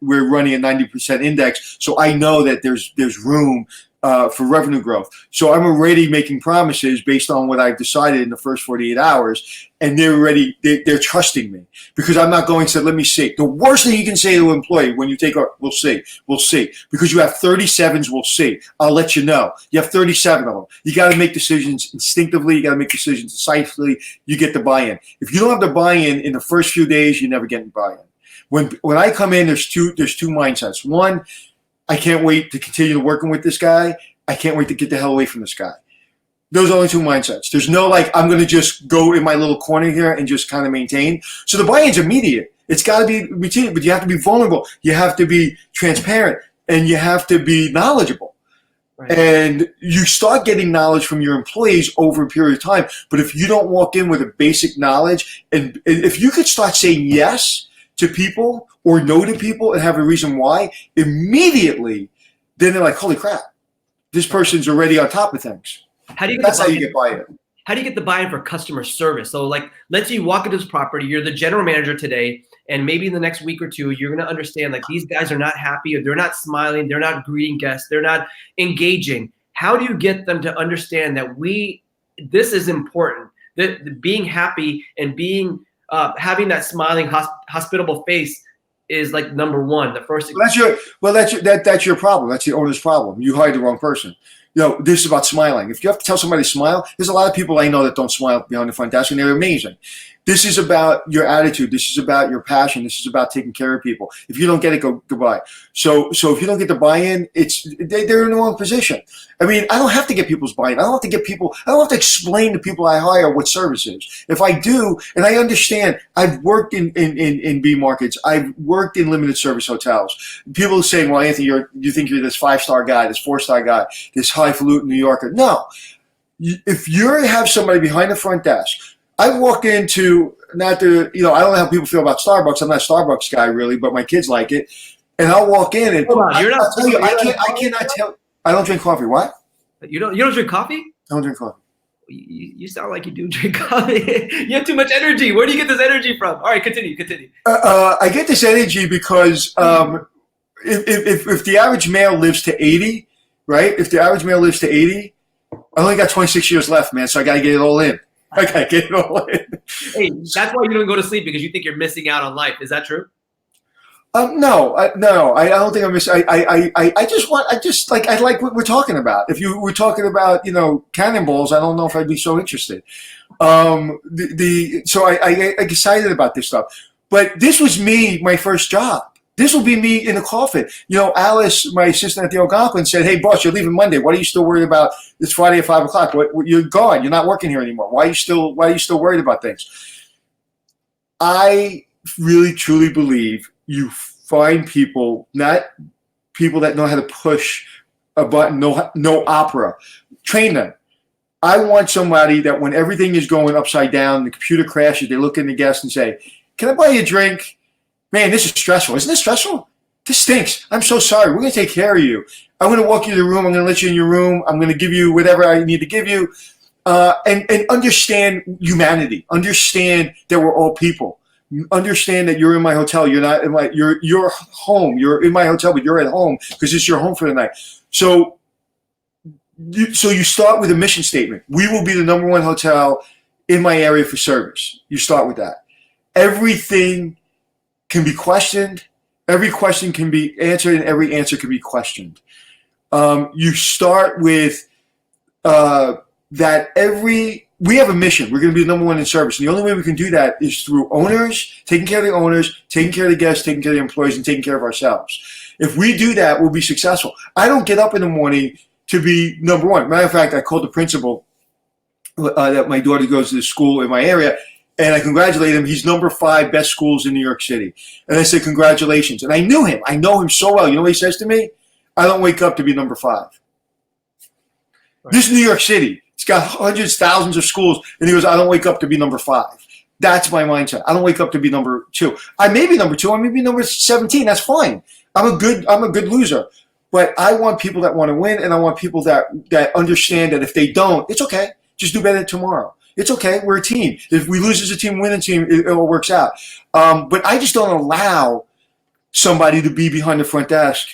[SPEAKER 4] running a 90% index, so I know that there's room for revenue growth. So I'm already making promises based on what I've decided in the first 48 hours, and they're trusting me because I'm not going to say, let me see. The worst thing you can say to an employee when you take over, we'll see, because you have 37s, we'll see. I'll let you know. You have 37 of them. You got to make decisions instinctively. You got to make decisions decisively. You get the buy-in. If you don't have the buy-in in the first few days, you never get the buy-in. When I come in, there's two mindsets. One, I can't wait to continue working with this guy. I can't wait to get the hell away from this guy. Those are only two mindsets. There's no I'm going to just go in my little corner here and just kind of maintain. So the buy-in's immediate. It's got to be routine, but you have to be vulnerable. You have to be transparent, and you have to be knowledgeable. Right. And you start getting knowledge from your employees over a period of time. But if you don't walk in with a basic knowledge, and if you could start saying yes to people or no to people and have a reason why, immediately, then they're like, holy crap, this person's already on top of things. That's how you get buy-in.
[SPEAKER 1] How do you get the buy-in for customer service? So let's say you walk into this property, you're the general manager today, and maybe in the next week or two, you're going to understand these guys are not happy, or they're not smiling, they're not greeting guests, they're not engaging. How do you get them to understand that this is important, that being happy and being having that smiling, hospitable face is number one. The first thing.
[SPEAKER 4] That's your problem. That's the owner's problem. You hired the wrong person. This is about smiling. If you have to tell somebody to smile, there's a lot of people I know that don't smile behind the front desk, and they're amazing. This is about your attitude. This is about your passion. This is about taking care of people. If you don't get it, goodbye. So if you don't get the buy-in, they're in the wrong position. I mean, I don't have to get people's buy-in. I don't have to explain to people I hire what service is. If I do, and I understand, I've worked in B markets. I've worked in limited service hotels. People are saying, well, Anthony, you think you're this 5-star guy, this 4-star guy, this highfalutin New Yorker. No. if you have somebody behind the front desk, I walk into, not to, I don't know how people feel about Starbucks. I'm not a Starbucks guy really, but my kids like it. And I'll walk in and
[SPEAKER 1] Hold on,
[SPEAKER 4] I'll tell you, I cannot tell. I don't drink coffee. What?
[SPEAKER 1] You don't drink coffee?
[SPEAKER 4] I don't drink coffee.
[SPEAKER 1] You sound like you do drink coffee. You have too much energy. Where do you get this energy from? All right, continue.
[SPEAKER 4] I get this energy because if the average male lives to 80, right? If the average male lives to 80, I only got 26 years left, man. So I got to get it all in. I got to get it all in.
[SPEAKER 1] Hey, that's why you don't go to sleep, because you think you're missing out on life. Is that true?
[SPEAKER 4] No, I don't think I'm missing. I like what we're talking about. If you were talking about, cannonballs, I don't know if I'd be so interested. So I get excited about this stuff. But this was my first job. This will be me in the coffin. Alice, my assistant at the Algonquin, said, "Hey, boss, you're leaving Monday. What are you still worried about? It's Friday at 5 o'clock. You're gone. You're not working here anymore. Why are you still worried about things?" I really, truly believe you find people, not people that know how to push a button, no opera. Train them. I want somebody that when everything is going upside down, the computer crashes, they look in the guest and say, "Can I buy you a drink? Man, this is stressful. Isn't this stressful? This stinks. I'm so sorry. We're going to take care of you. I'm going to walk you to the room. I'm going to let you in your room. I'm going to give you whatever I need to give you." And understand humanity. Understand that we're all people. Understand that you're in my hotel. You're not in you're home. You're in my hotel, but you're at home because it's your home for the night. So you start with a mission statement. We will be the #1 hotel in my area for service. You start with that. Everything can be questioned. Every question can be answered, and every answer can be questioned. You start with we have a mission. We're going to be the #1 in service. And the only way we can do that is through owners, taking care of the owners, taking care of the guests, taking care of the employees, and taking care of ourselves. If we do that, we'll be successful. I don't get up in the morning to be #1. Matter of fact, I called the principal that my daughter goes to the school in my area, and I congratulated him. He's #5 best schools in New York City. And I said, "Congratulations." And I knew him. I know him so well. You know what he says to me? "I don't wake up to be #5. Right. This is New York City. It's got hundreds, thousands of schools. And he goes, "I don't wake up to be #5. That's my mindset. I don't wake up to be #2. I may be #2. I may be #17. That's fine. I'm a good loser. But I want people that want to win, and I want people that understand that if they don't, it's okay. Just do better tomorrow. It's okay. We're a team. If we lose as a team, win as a team, it all works out." But I just don't allow somebody to be behind the front desk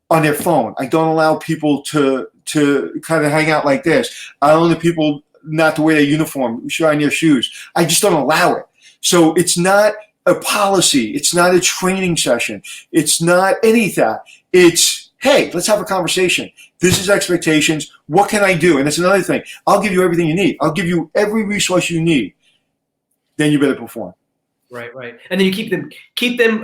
[SPEAKER 4] on their phone. I don't allow people to kind of hang out like this. I don't allow people not to wear their uniform, shine their shoes. I just don't allow it. So it's not a policy. It's not a training session. It's not any of that. It's, "Hey, let's have a conversation. This is expectations. What can I do?" And that's another thing. I'll give you everything you need. I'll give you every resource you need. Then you better perform.
[SPEAKER 1] Right. And then you keep them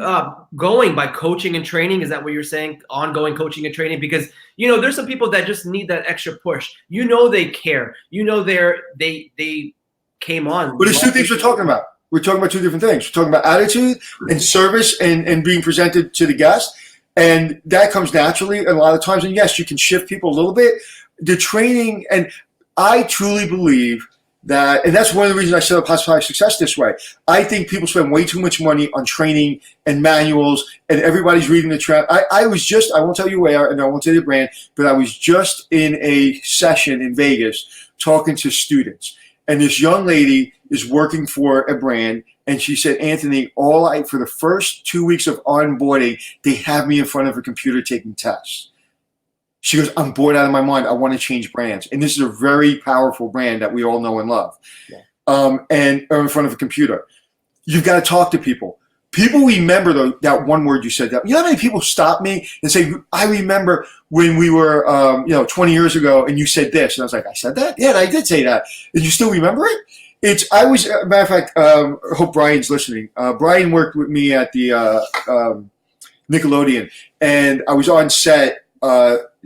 [SPEAKER 1] going by coaching and training. Is that what you're saying? Ongoing coaching and training? Because, there's some people that just need that extra push. They care. They came on.
[SPEAKER 4] But there's two things we're talking about. We're talking about two different things. We're talking about attitude and service and being presented to the guest. And that comes naturally a lot of times. And yes, you can shift people a little bit. The training, and I truly believe that, and that's one of the reasons I set up Hospitality Success this way. I think people spend way too much money on training and manuals, and everybody's reading the trend. I won't tell you where, and I won't tell you the brand, but I was just in a session in Vegas talking to students. And this young lady is working for a brand, and she said, "Anthony, for the first 2 weeks of onboarding, they have me in front of a computer taking tests." She goes, "I'm bored out of my mind. I want to change brands." And this is a very powerful brand that we all know and love. Yeah. And are in front of a computer. You've got to talk to people. People remember that one word you said. That. You know how many people stop me and say, "I remember when we were, 20 years ago, and you said this." And I was like, "I said that? Yeah, I did say that." And you still remember it? Matter of fact, I hope Brian's listening. Brian worked with me at the Nickelodeon, and I was on set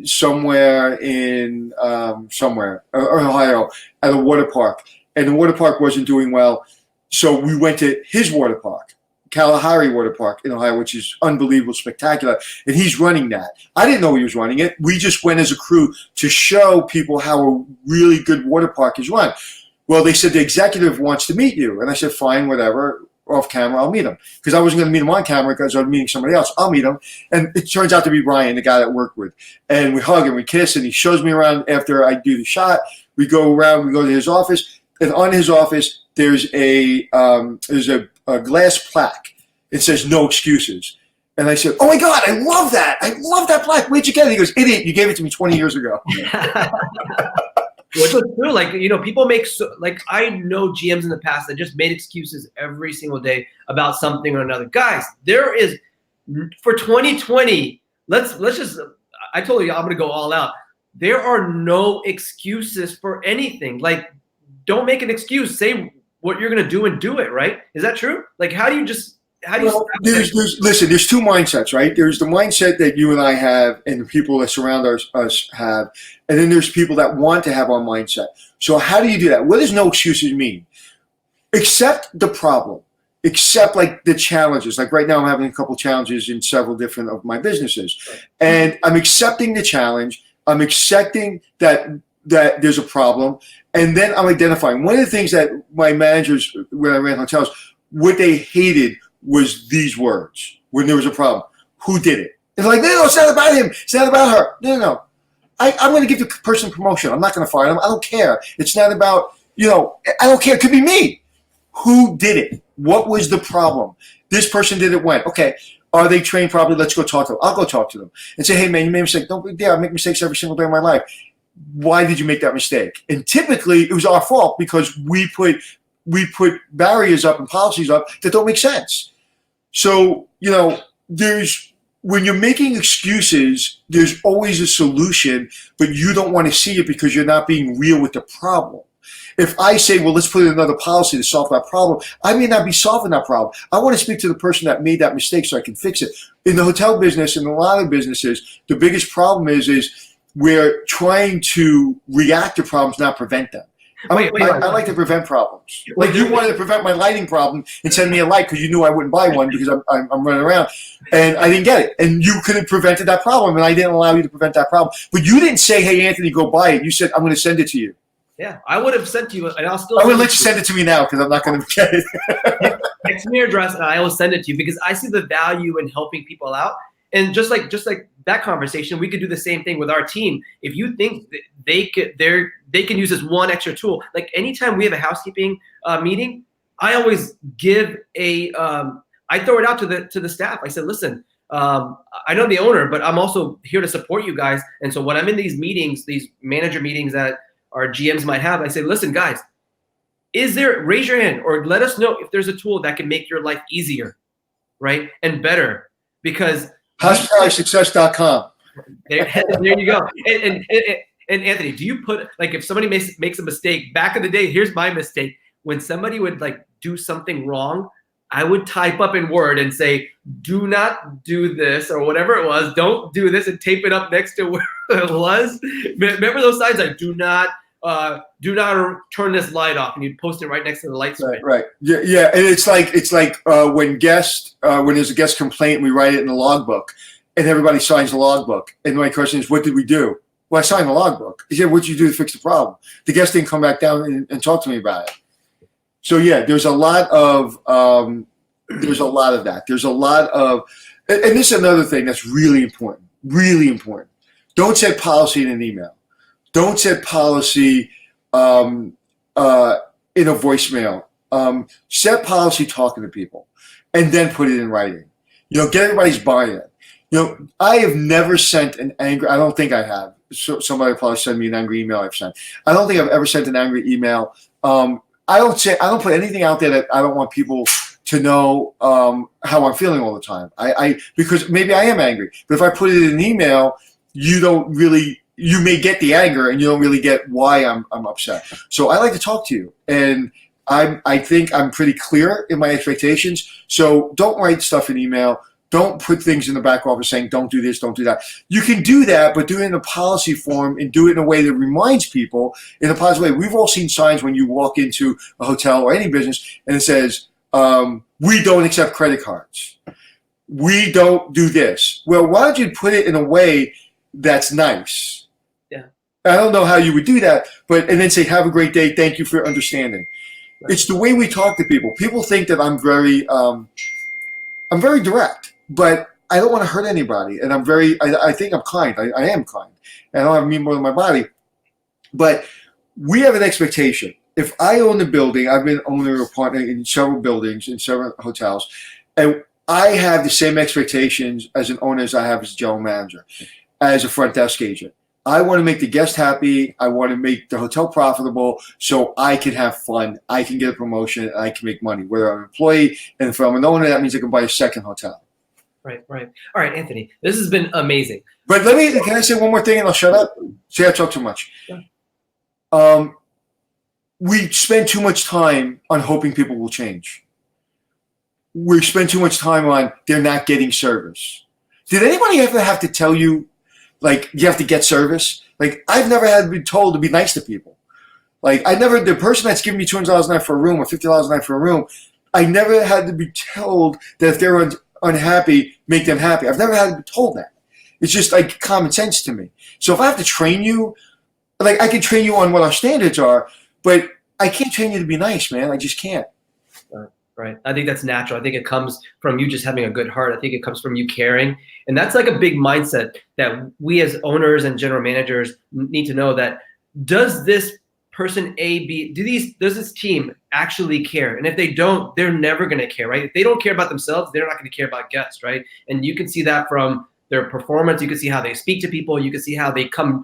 [SPEAKER 4] somewhere in Ohio at a water park, and the water park wasn't doing well, so we went to his water park. Kalahari Water Park in Ohio, which is unbelievable, spectacular. And he's running that. I didn't know he was running it. We just went as a crew to show people how a really good water park is run. Well, they said the executive wants to meet you. And I said, fine, whatever. Off camera, I'll meet him. Because I wasn't going to meet him on camera because I was meeting somebody else. I'll meet him. And it turns out to be Brian, the guy that I worked with. And we hug and we kiss and he shows me around after I do the shot. We go around, we go to his office. And on his office, there's a glass plaque. It says no excuses. And I said, oh my God, I love that. I love that plaque. Where'd you get it? He goes, idiot, you gave it to me 20 years ago.
[SPEAKER 1] Which was true. Like, people make I know GMs in the past that just made excuses every single day about something or another. Guys, there is, for 2020, let's just, I told you I'm going to go all out. There are no excuses for anything. Like, don't make an excuse. Say what you're going to do and do it, right? Is that true? Like,
[SPEAKER 4] listen, there's two mindsets, right? There's the mindset that you and I have and the people that surround us have. And then there's people that want to have our mindset. So how do you do that? What does no excuses mean? Accept the problem. Accept like the challenges. Like right now I'm having a couple challenges in several different of my businesses. And I'm accepting the challenge. I'm accepting that there's a problem. And then I'm identifying. One of the things that my managers, when I ran hotels, what they hated was these words when there was a problem. Who did it? It's like, no, it's not about him. It's not about her. No. I'm going to give the person promotion. I'm not going to fire them. I don't care. It's not about, I don't care. It could be me. Who did it? What was the problem? This person did it when? Okay. Are they trained properly? Let's go talk to them. I'll go talk to them and say, hey, man, you made a mistake. Don't be there. I make mistakes every single day of my life. Why did you make that mistake? And typically it was our fault because we put barriers up and policies up that don't make sense. So, when you're making excuses, there's always a solution, but you don't want to see it because you're not being real with the problem. If I say, well, let's put in another policy to solve that problem, I may not be solving that problem. I want to speak to the person that made that mistake so I can fix it. In the hotel business and a lot of businesses, the biggest problem is we're trying to react to problems, not prevent them. I like to prevent problems. Like you wanted to prevent my lighting problem and send me a light because you knew I wouldn't buy one because I'm running around and I didn't get it. And you could have prevented that problem and I didn't allow you to prevent that problem. But you didn't say, hey, Anthony, go buy it. You said, I'm going to send it to you.
[SPEAKER 1] Yeah, I would have sent to you and I'll still.
[SPEAKER 4] I would let you send it to me now because I'm not going to get it.
[SPEAKER 1] Text me your address and I will send it to you because I see the value in helping people out. And just like that conversation, we could do the same thing with our team. If you think that they can use this one extra tool, like anytime we have a housekeeping meeting, I always give I throw it out to the staff. I said, listen, I know the owner, but I'm also here to support you guys. And so when I'm in these meetings, these manager meetings that our GMs might have, I say, listen, guys, raise your hand or let us know if there's a tool that can make your life easier, right, and better, because
[SPEAKER 4] HospitalitySuccess.com.
[SPEAKER 1] There you go. And Anthony, do you put if somebody makes a mistake? Back in the day, here's my mistake. When somebody would do something wrong, I would type up in Word and say, "Do not do this" or whatever it was. Don't do this, and tape it up next to where it was. Remember those signs like "Do not turn this light off," and you'd post it right next to the light switch.
[SPEAKER 4] Right. Yeah. And it's like when there's a guest complaint, we write it in the logbook, and everybody signs the logbook. And my question is, what did we do? Well, I signed the logbook. He said, "What did you do to fix the problem?" The guest didn't come back down and talk to me about it. So yeah, there's a lot of that. There's a lot of, and this is another thing that's really important. Really important. Don't set policy in an email. Don't set policy in a voicemail. Set policy talking to people, and then put it in writing. Get everybody's buy-in. I have never sent an angry. I don't think I have. So somebody will probably send me an angry email I've sent. I don't think I've ever sent an angry email. I don't put anything out there that I don't want people to know how I'm feeling all the time. Because maybe I am angry, but if I put it in an email, you may get the anger and you don't really get why I'm upset. So I like to talk to you, and I think I'm pretty clear in my expectations. So don't write stuff in email. Don't put things in the back office saying, don't do this, don't do that. You can do that, but do it in a policy form and do it in a way that reminds people in a positive way. We've all seen signs when you walk into a hotel or any business and it says, We don't accept credit cards. We don't do this. Well, why don't you put it in a way that's nice?
[SPEAKER 1] Yeah.
[SPEAKER 4] I don't know how you would do that, and then say, have a great day. Thank you for your understanding. Right. It's the way we talk to people. People think that I'm very direct, but I don't want to hurt anybody. And I think I'm kind. I am kind. And I don't have mean more than my body. But we have an expectation. If I own the building, I've been owner or partner in several buildings, in several hotels, and I have the same expectations as an owner as I have as a general manager, as a front desk agent. I want to make the guest happy. I want to make the hotel profitable so I can have fun. I can get a promotion. And I can make money, whether I'm an employee. And if I'm an owner, that means I can buy a second hotel.
[SPEAKER 1] Right. All right, Anthony, this has been amazing.
[SPEAKER 4] But can I say one more thing and I'll shut up? See, I talk too much. Yeah. We spend too much time on hoping people will change. We spend too much time on they're not getting service. Did anybody ever have to tell you, like, you have to get service? Like, I've never had to be told to be nice to people. Like, the person that's giving me $200 a night for a room or $50 a night for a room, I never had to be told that if they're unhappy, make them happy. I've never had to be told that. It's just like common sense to me. So if I have to train you, like, I can train you on what our standards are, but I can't train you to be nice, man. I just can't.
[SPEAKER 1] Right. I think that's natural. I think it comes from you just having a good heart. I think it comes from you caring. And that's like a big mindset that we as owners and general managers need to know, that does this person A, B, does this team actually care? And if they don't, they're never going to care, right? If they don't care about themselves, they're not going to care about guests, right? And you can see that from their performance. You can see how they speak to people. You can see how they come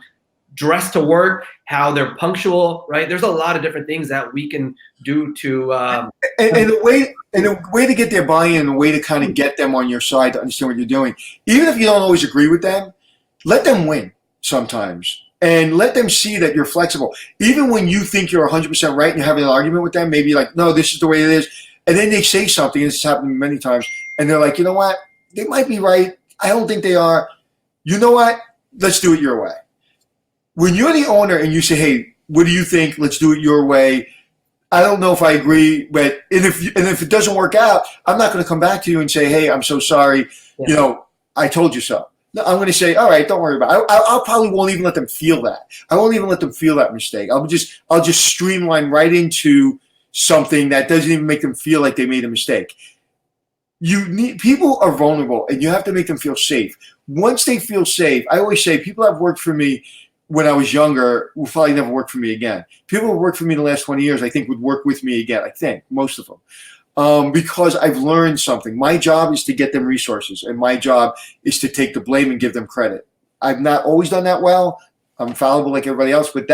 [SPEAKER 1] dressed to work, how they're punctual, right? There's a lot of different things that we can do to
[SPEAKER 4] and a way to get their buy-in, a way to kind of get them on your side to understand what you're doing. Even if you don't always agree with them, let them win sometimes and let them see that you're flexible. Even when you think you're 100% right and you're having an argument with them, maybe like, no, this is the way it is. And then they say something, and this has happened many times, and they're like, you know what? They might be right. I don't think they are. You know what? Let's do it your way. When you're the owner and you say, hey, what do you think? Let's do it your way. I don't know if I agree, but if it doesn't work out, I'm not going to come back to you and say, hey, I'm so sorry. Yeah. You know, I told you so. No, I'm going to say, all right, don't worry about it. I probably won't even let them feel that. I won't even let them feel that mistake. I'll just streamline right into something that doesn't even make them feel like they made a mistake. People are vulnerable, and you have to make them feel safe. Once they feel safe, I always say people that have worked for me when I was younger will probably never work for me again. People who worked for me the last 20 years, I think, would work with me again. I think most of them, because I've learned something. My job is to get them resources, and my job is to take the blame and give them credit. I've not always done that well. I'm fallible like everybody else, but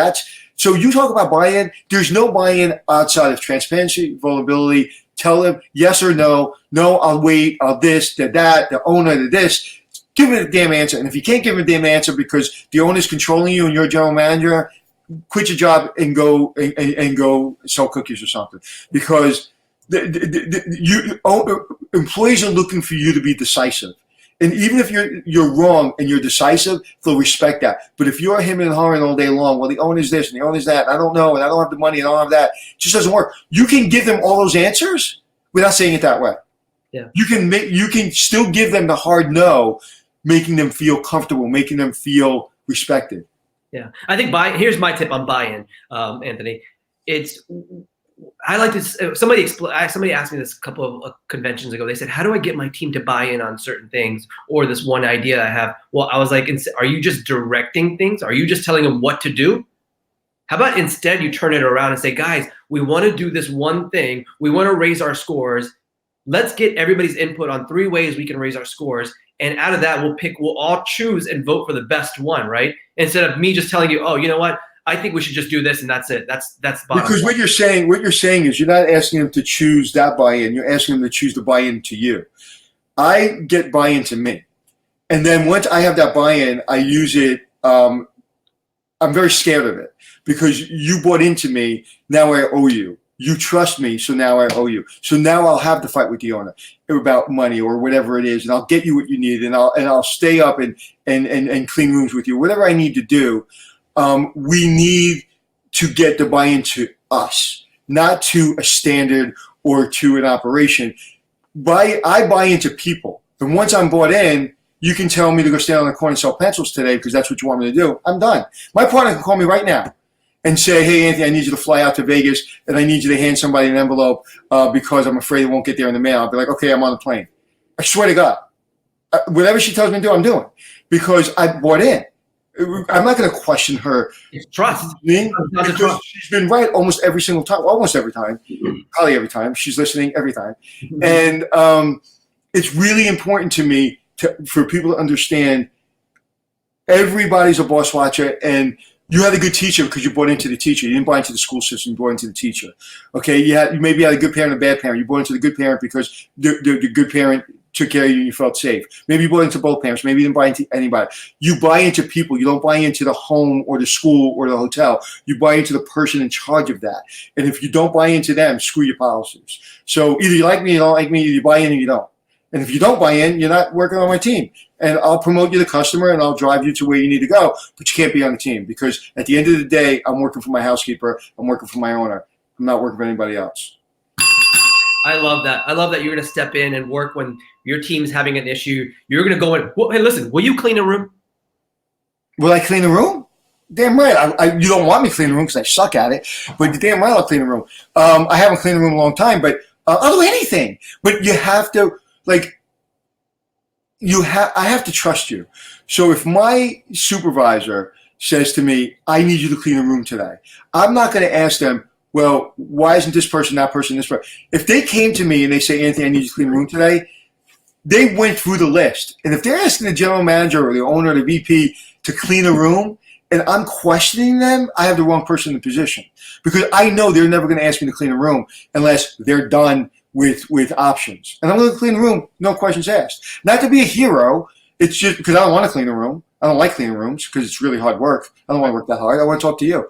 [SPEAKER 4] so you talk about buy-in. There's no buy-in outside of transparency, vulnerability. Tell them yes or no. No, I'll wait. I'll this, that, the owner, the this. Give it a damn answer. And if you can't give it a damn answer because the owner's controlling you and you're a general manager, quit your job and go go sell cookies or something. Because employees are looking for you to be decisive. And even if you're wrong and you're decisive, they'll respect that. But if you're him and hawing all day long, well, the owner's this and the owner's that, and I don't know, and I don't have the money, and I don't have that, it just doesn't work. You can give them all those answers without saying it that way. Yeah. You can still give them the hard no, making them feel comfortable, making them feel respected.
[SPEAKER 1] Yeah, I think here's my tip on buy-in, Anthony. I like this. Somebody asked me this a couple of conventions ago. They said, "How do I get my team to buy in on certain things or this one idea I have?" Well, I was like, "Are you just directing things? Are you just telling them what to do? How about instead you turn it around and say, guys, we want to do this one thing. We want to raise our scores. Let's get everybody's input on 3 ways we can raise our scores. And out of that, we'll all choose and vote for the best one, right? Instead of me just telling you, oh, you know what? I think we should just do this and that's it. That's the bottom
[SPEAKER 4] Because
[SPEAKER 1] line.
[SPEAKER 4] what you're saying is you're not asking them to choose that buy-in. You're asking them to choose the buy-in to you. I get buy-in to me. And then once I have that buy-in, I use it. I'm very scared of it because you bought into me. Now I owe you. You trust me, so now I owe you. So now I'll have to fight with the owner about money or whatever it is, and I'll get you what you need, and I'll stay up and clean rooms with you. Whatever I need to do, we need to get the buy-in to us, not to a standard or to an operation. I buy into people. And once I'm bought in, you can tell me to go stand on the corner and sell pencils today because that's what you want me to do. I'm done. My partner can call me right now and say, hey, Anthony, I need you to fly out to Vegas and I need you to hand somebody an envelope because I'm afraid it won't get there in the mail. I'll be like, okay, I'm on the plane. I swear to God. Whatever she tells me to do, I'm doing because I bought in. I'm not going to question her.
[SPEAKER 1] It's trust.
[SPEAKER 4] Because she's been right almost every single time, almost every time, probably every time. She's listening every time. And it's really important to me for people to understand everybody's a boss watcher, and you had a good teacher because you bought into the teacher. You didn't buy into the school system. You bought into the teacher. Okay, you maybe had a good parent and a bad parent. You bought into the good parent because the good parent took care of you and you felt safe. Maybe you bought into both parents. Maybe you didn't buy into anybody. You buy into people. You don't buy into the home or the school or the hotel. You buy into the person in charge of that. And if you don't buy into them, screw your policies. So either you like me or you don't like me, either you buy in or you don't. And if you don't buy in, you're not working on my team. And I'll promote you to customer and I'll drive you to where you need to go. But you can't be on the team because at the end of the day, I'm working for my housekeeper. I'm working for my owner. I'm not working for anybody else.
[SPEAKER 1] I love that. I love that you're going to step in and work when your team's having an issue. You're going to go in. Well, hey, listen, will you clean a room?
[SPEAKER 4] Will I clean a room? Damn right. You don't want me to clean a room because I suck at it. But damn right I'll clean a room. I haven't cleaned a room in a long time, but I'll do anything. But you have to, like, I have to trust you. So if my supervisor says to me, I need you to clean a room today, I'm not going to ask them, well, why isn't this person, that person, this person? If they came to me and they say, Anthony, I need you to clean a room today, they went through the list. And if they're asking the general manager or the owner or the VP to clean a room and I'm questioning them, I have the wrong person in the position. Because I know they're never going to ask me to clean a room unless they're done with options. And I'm going to clean the room, no questions asked. Not to be a hero, it's just because I don't want to clean a room. I don't like cleaning rooms because it's really hard work. I don't want to work that hard. I want to talk to you.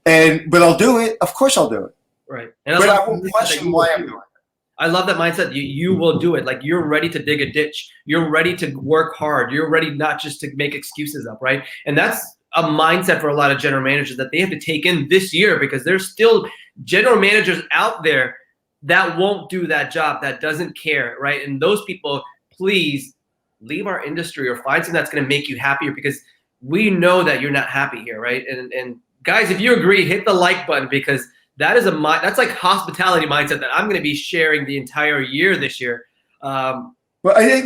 [SPEAKER 4] But I'll do it. Of course I'll do it.
[SPEAKER 1] Right.
[SPEAKER 4] And but I won't question why I'm doing it.
[SPEAKER 1] I love that mindset. You will do it. Like you're ready to dig a ditch. You're ready to work hard. You're ready not just to make excuses up, right? And that's a mindset for a lot of general managers that they have to take in this year because there's still general managers out there that won't do that job, that doesn't care, right? And those people, please leave our industry or find something that's going to make you happier because we know that you're not happy here, right? And guys, if you agree, hit the like button because that's like hospitality mindset that I'm going to be sharing the entire year this year.
[SPEAKER 4] Well, what I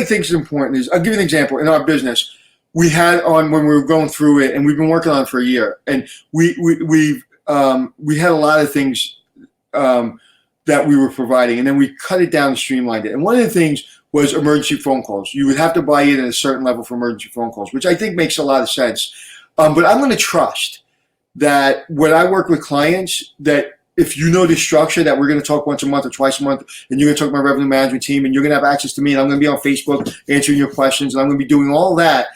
[SPEAKER 4] think is important is, I'll give you an example. In our business, we had on when we were going through it, and we've been working on it for a year, and we had a lot of things that we were providing, and then we cut it down and streamlined it. And one of the things was emergency phone calls. You would have to buy in at a certain level for emergency phone calls, which I think makes a lot of sense. But I'm going to trust that when I work with clients, that if you know the structure, that we're going to talk once a month or twice a month, and you're going to talk to my revenue management team, and you're going to have access to me, and I'm going to be on Facebook answering your questions, and I'm going to be doing all that,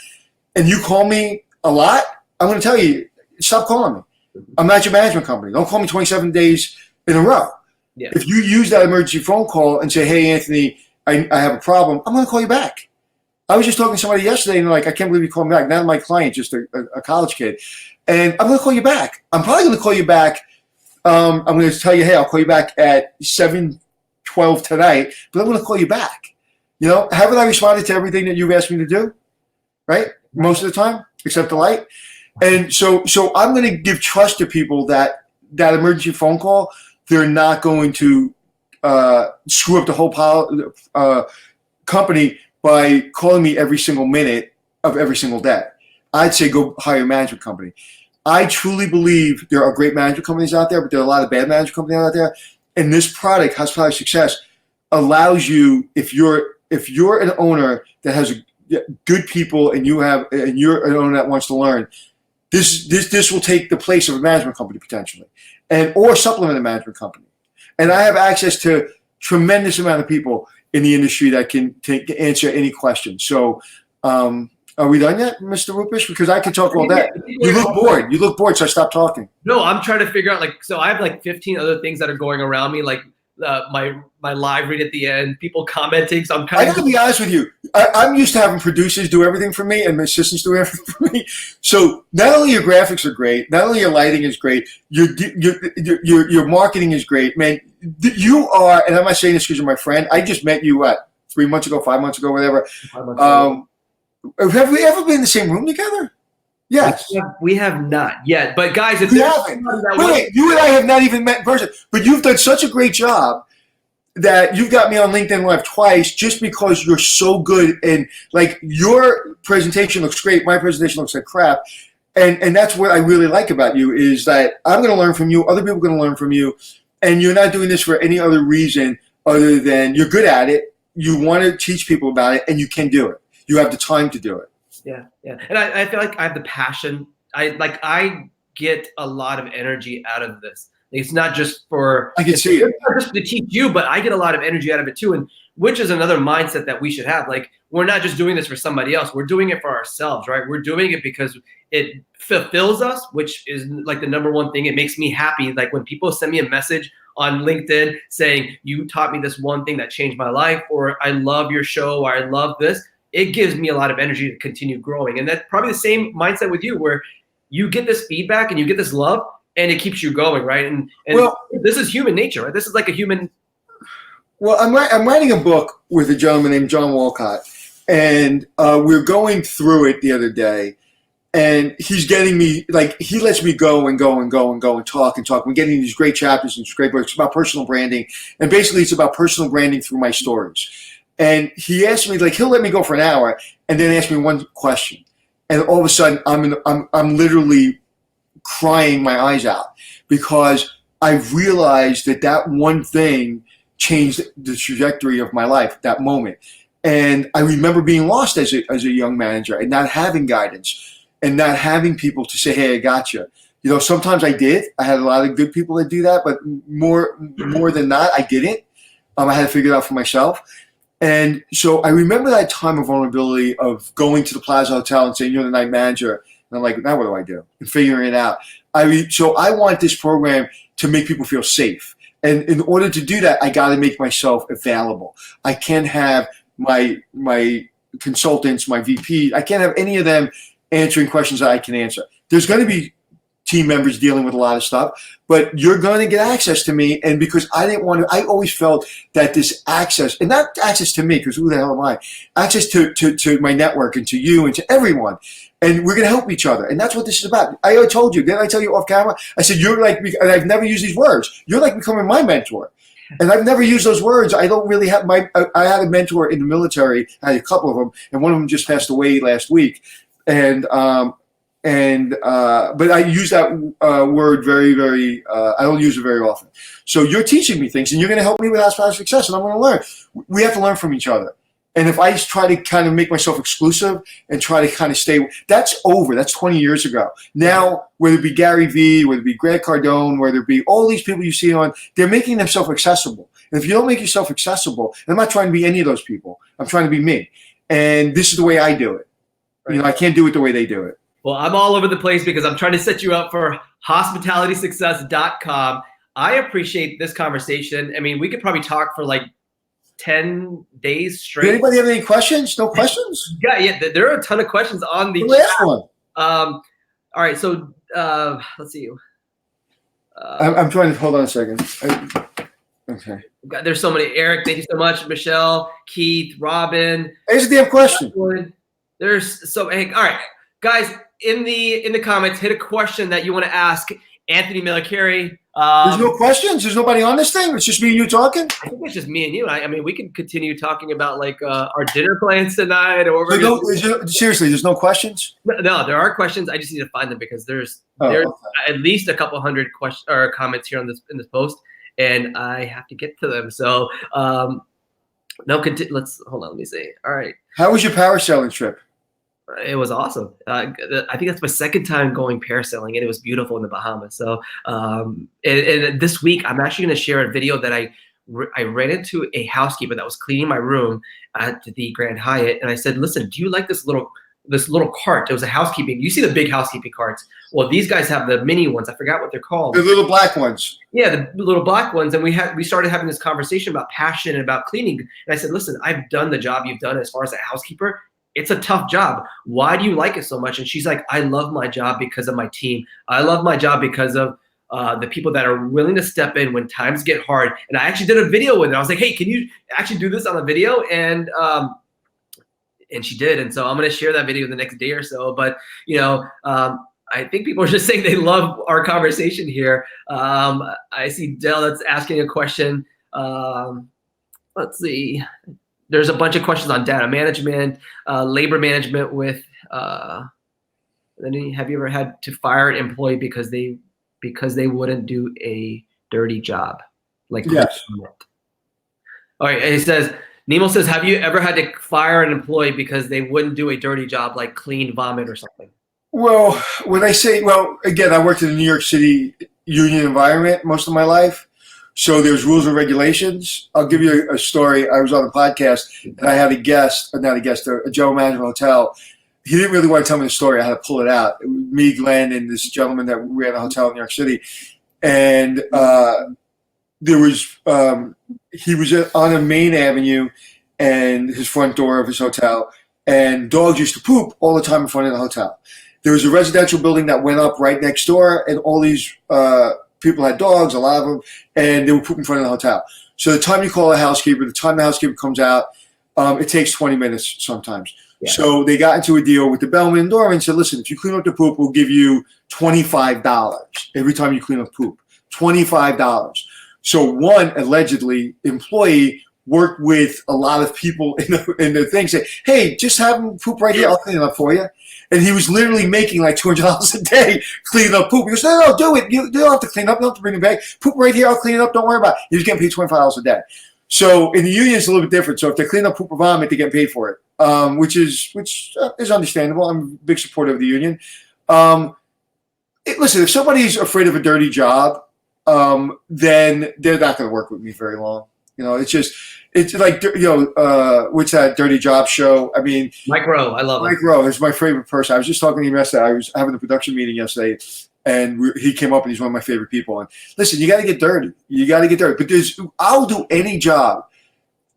[SPEAKER 4] and you call me a lot, I'm going to tell you, stop calling me. I'm not your management company. Don't call me 27 days in a row. Yeah. If you use that emergency phone call and say, hey, Anthony, I have a problem, I'm going to call you back. I was just talking to somebody yesterday, and they're like, I can't believe you called me back. Not my client, just a college kid. And I'm going to call you back. I'm probably going to call you back. I'm going to tell you, hey, I'll call you back at 7:12 tonight, but I'm going to call you back. You know, haven't I responded to everything that you've asked me to do? Right? Most of the time, except the light. And so I'm going to give trust to people that emergency phone call, they're not going to screw up the whole company by calling me every single minute of every single day. I'd say go hire a management company. I truly believe there are great management companies out there, but there are a lot of bad management companies out there. And this product, Hospitality Success, allows you, if you're an owner that has good people and you're an owner that wants to learn, this will take the place of a management company potentially, or supplement a management company. And I have access to tremendous amount of people in the industry that can answer any question. So, are we done yet, Mr. Rupesh? Because I could talk all day. You look bored. You look bored, so I stopped talking.
[SPEAKER 1] No, I'm trying to figure out, so I have 15 other things that are going around me, my live read at the end, people commenting. So I'm
[SPEAKER 4] I got to be honest with you. I'm used to having producers do everything for me and my assistants do everything for me. So not only your graphics are great, not only your lighting is great, your marketing is great, man. you are, and I'm not saying this because you're my friend. I just met you, 3 months ago, 5 months ago, whatever.
[SPEAKER 1] 5 months ago.
[SPEAKER 4] Have we ever been in the same room together? Yes.
[SPEAKER 1] We have not yet. But guys, if
[SPEAKER 4] We
[SPEAKER 1] there's
[SPEAKER 4] haven't.
[SPEAKER 1] somebody that
[SPEAKER 4] Wait, you and I have not even met in person. But you've done such a great job that you've got me on LinkedIn Live twice just because you're so good. And like your presentation looks great. My presentation looks like crap. And that's what I really like about you is that I'm going to learn from you. Other people are going to learn from you. And you're not doing this for any other reason other than you're good at it. You want to teach people about it, and you can do it. You have the time to do it.
[SPEAKER 1] Yeah. And I feel like I have the passion. I get a lot of energy out of this. It's not just for
[SPEAKER 4] I can see it.
[SPEAKER 1] It's not just to teach you, but I get a lot of energy out of it too. And which is another mindset that we should have. Like, we're not just doing this for somebody else. We're doing it for ourselves, right? We're doing it because it fulfills us, which is like the number one thing. It makes me happy. Like when people send me a message on LinkedIn saying, you taught me this one thing that changed my life, or I love your show, or I love this. It gives me a lot of energy to continue growing. And that's probably the same mindset with you, where you get this feedback and you get this love and it keeps you going, right? And well, this is human nature, right? This is like a human.
[SPEAKER 4] Well, I'm writing a book with a gentleman named John Walcott, and we're going through it the other day, and he's getting me, like, he lets me go and talk. We're getting these great chapters and these great books about personal branding, and basically it's about personal branding through my stories. And he asked me, like, he'll let me go for an hour and then ask me one question. And all of a sudden, I'm literally crying my eyes out because I realized that one thing changed the trajectory of my life, that moment. And I remember being lost as a young manager and not having guidance and not having people to say, hey, I got you. You know, sometimes I did. I had a lot of good people that do that, but more than not, I didn't. I had to figure it out for myself. And so I remember that time of vulnerability of going to the Plaza Hotel and saying, you're the night manager. And I'm like, now what do I do? And figuring it out. So I want this program to make people feel safe. And in order to do that, I got to make myself available. I can't have my consultants, my VP, I can't have any of them answering questions that I can answer. There's going to be team members dealing with a lot of stuff, but you're going to get access to me. And because I didn't want to, I always felt that this access, and not access to me, because who the hell am I? Access to my network and to you and to everyone. And we're going to help each other. And that's what this is about. I told you, didn't I tell you off camera? I said, you're like, and I've never used these words. You're like becoming my mentor. And I've never used those words. I don't really have I had a mentor in the military. I had a couple of them, and one of them just passed away last week. But I use that word very, very, I don't use it very often. So you're teaching me things, and you're going to help me with Aspire to Success, and I'm going to learn. We have to learn from each other. And if I try to kind of make myself exclusive and try to kind of stay, that's over. That's 20 years ago. Now, whether it be Gary Vee, whether it be Grant Cardone, whether it be all these people you see on, they're making themselves accessible. And if you don't make yourself accessible, and I'm not trying to be any of those people. I'm trying to be me. And this is the way I do it. Right. You know, I can't do it the way they do it.
[SPEAKER 1] Well, I'm all over the place because I'm trying to set you up for hospitalitysuccess.com. I appreciate this conversation. I mean, we could probably talk for like 10 days straight.
[SPEAKER 4] Did anybody have any questions? No questions?
[SPEAKER 1] Yeah, there are a ton of questions on the
[SPEAKER 4] last one.
[SPEAKER 1] All right, so let's see.
[SPEAKER 4] I'm trying to, hold on a second. Okay.
[SPEAKER 1] God, there's so many. Eric, thank you so much. Michelle, Keith, Robin.
[SPEAKER 4] Here's a damn question.
[SPEAKER 1] There's so, hey, all right, guys, in the comments, hit a question that you want to ask Anthony Melchiorri.
[SPEAKER 4] There's no questions? There's nobody on this thing? It's just me and you talking?
[SPEAKER 1] I think it's just me and you. I mean, we can continue talking about like our dinner plans tonight. Or
[SPEAKER 4] seriously, there's no questions?
[SPEAKER 1] No, there are questions. I just need to find them because there's at least a couple hundred questions or comments here on in this post, and I have to get to them. So let's hold on. Let me see. All right.
[SPEAKER 4] How was your power selling trip?
[SPEAKER 1] It was awesome. I think that's my second time going parasailing, and it was beautiful in the Bahamas. So, and this week, I'm actually going to share a video that I ran into a housekeeper that was cleaning my room at the Grand Hyatt, and I said, "Listen, do you like this little cart?" It was a housekeeping. You see the big housekeeping carts. Well, these guys have the mini ones. I forgot what they're called.
[SPEAKER 4] The little black ones.
[SPEAKER 1] Yeah, the little black ones. And we started having this conversation about passion and about cleaning. And I said, "Listen, I've done the job you've done as far as a housekeeper. It's a tough job. Why do you like it so much?" And she's like, "I love my job because of my team. I love my job because of the people that are willing to step in when times get hard. And I actually did a video with her. I was like, hey, can you actually do this on a video? And she did. And so I'm going to share that video the next day or so. But, I think people are just saying they love our conversation here. I see Dell that's asking a question. Let's see. There's a bunch of questions on data management, labor management with, then have you ever had to fire an employee because they wouldn't do a dirty job?
[SPEAKER 4] Yes.
[SPEAKER 1] All right. And he says, Nemo says, have you ever had to fire an employee because they wouldn't do a dirty job, like clean vomit or something?
[SPEAKER 4] Well, when I say, again, I worked in the New York City union environment most of my life. So there's rules and regulations. I'll give you a story. I was on a podcast and I had a general manager of a hotel. He didn't really want to tell me the story. I had to pull it out. It was me, Glenn, and this gentleman that ran a hotel in New York City. And he was on a main avenue and his front door of his hotel. And dogs used to poop all the time in front of the hotel. There was a residential building that went up right next door, and all these people had dogs, a lot of them, and they would poop in front of the hotel. So the time you call a housekeeper, the time the housekeeper comes out, it takes 20 minutes sometimes. Yeah. So they got into a deal with the bellman and doorman and said, listen, if you clean up the poop, we'll give you $25 every time you clean up poop. $25. So one allegedly employee worked with a lot of people in the thing, say, hey, just have them poop right here. I'll clean it up for you. And he was literally making like $200 a day cleaning up poop. He goes, no, do it. You don't have to clean up. You don't have to bring it back. Poop right here. I'll clean it up. Don't worry about it. He was getting paid $25 a day. So in the union, it's a little bit different. So if they clean up poop or vomit, they get paid for it, which is understandable. I'm a big supporter of the union. Listen, if somebody's afraid of a dirty job, then they're not going to work with me very long. It's like, what's that Dirty Job show? I mean,
[SPEAKER 1] Mike Rowe, I love
[SPEAKER 4] Mike Rowe is my favorite person. I was just talking to him yesterday. I was having a production meeting yesterday, and he came up, and he's one of my favorite people. And listen, you got to get dirty. But I'll do any job,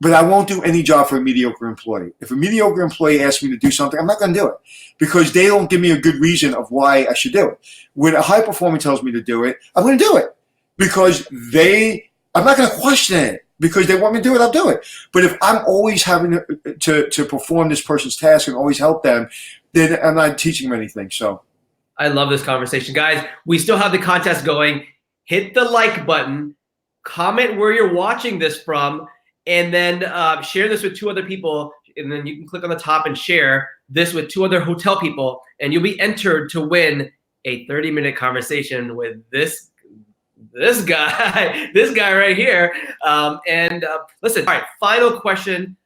[SPEAKER 4] but I won't do any job for a mediocre employee. If a mediocre employee asks me to do something, I'm not going to do it because they don't give me a good reason of why I should do it. When a high performer tells me to do it, I'm going to do it because I'm not going to question it. Because they want me to do it, I'll do it. But if I'm always having to perform this person's task and always help them, then I'm not teaching them anything. So,
[SPEAKER 1] I love this conversation. Guys, we still have the contest going. Hit the like button, comment where you're watching this from, and then share this with 2 other people. And then you can click on the top and share this with 2 other hotel people, and you'll be entered to win a 30-minute conversation with this guy right here. Listen, all right, final question.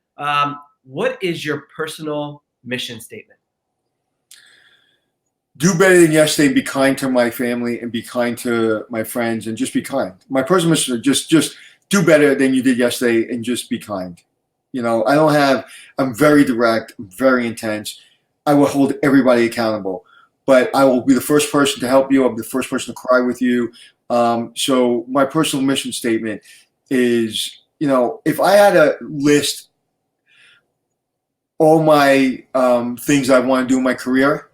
[SPEAKER 1] What is your personal mission statement?
[SPEAKER 4] Do better than yesterday and be kind to my family and be kind to my friends and just be kind. My personal mission is just do better than you did yesterday and just be kind. I'm very direct, I'm very intense. I will hold everybody accountable, but I will be the first person to help you. I'll be the first person to cry with you. So my personal mission statement is, if I had to list all my things I want to do in my career,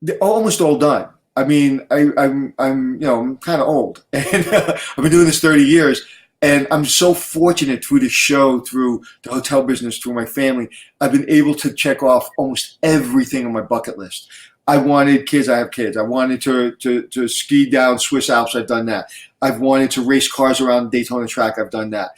[SPEAKER 4] they're almost all done. I mean, I'm kind of old, and I've been doing this 30 years, and I'm so fortunate through the show, through the hotel business, through my family. I've been able to check off almost everything on my bucket list. I wanted kids. I have kids. I wanted to ski down Swiss Alps. I've done that. I've wanted to race cars around the Daytona track. I've done that.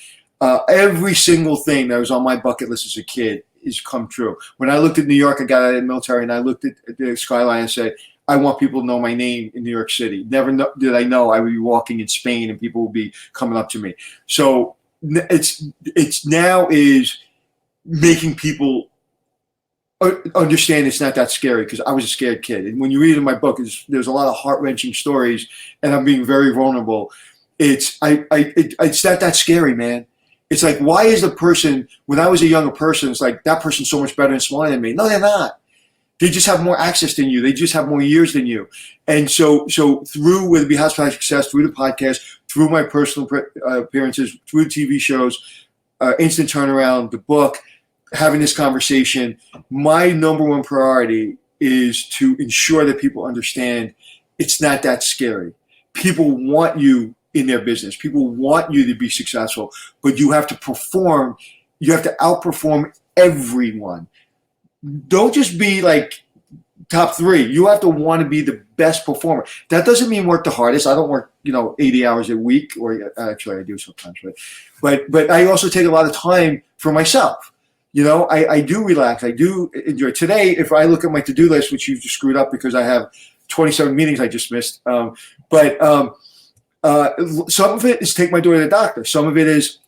[SPEAKER 4] Every single thing that was on my bucket list as a kid has come true. When I looked at New York, I got out of the military, and I looked at the skyline and said, I want people to know my name in New York City. Never did I know I would be walking in Spain and people would be coming up to me. So it's now is making people understand it's not that scary, because I was a scared kid. And when you read in my book, there's a lot of heart-wrenching stories, and I'm being very vulnerable. It's not that scary, man. It's like, why is the person, when I was a younger person, it's like that person's so much better and smarter than me. No, they're not. They just have more access than you. They just have more years than you. And so through Whether It Be Hospitality Success, through the podcast, through my personal appearances, through the TV shows, Instant Turnaround, the book, having this conversation, my number one priority is to ensure that people understand it's not that scary. people want you in their business. People want you to be successful, but you have to perform. You have to outperform everyone. Don't just be like top 3. You have to want to be the best performer. That doesn't mean work the hardest. I don't work, 80 hours a week, or actually I do sometimes, but I also take a lot of time for myself. I do relax. I do enjoy. Today, if I look at my to-do list, which you've just screwed up because I have 27 meetings I just missed, but some of it is take my daughter to the doctor. Some of it is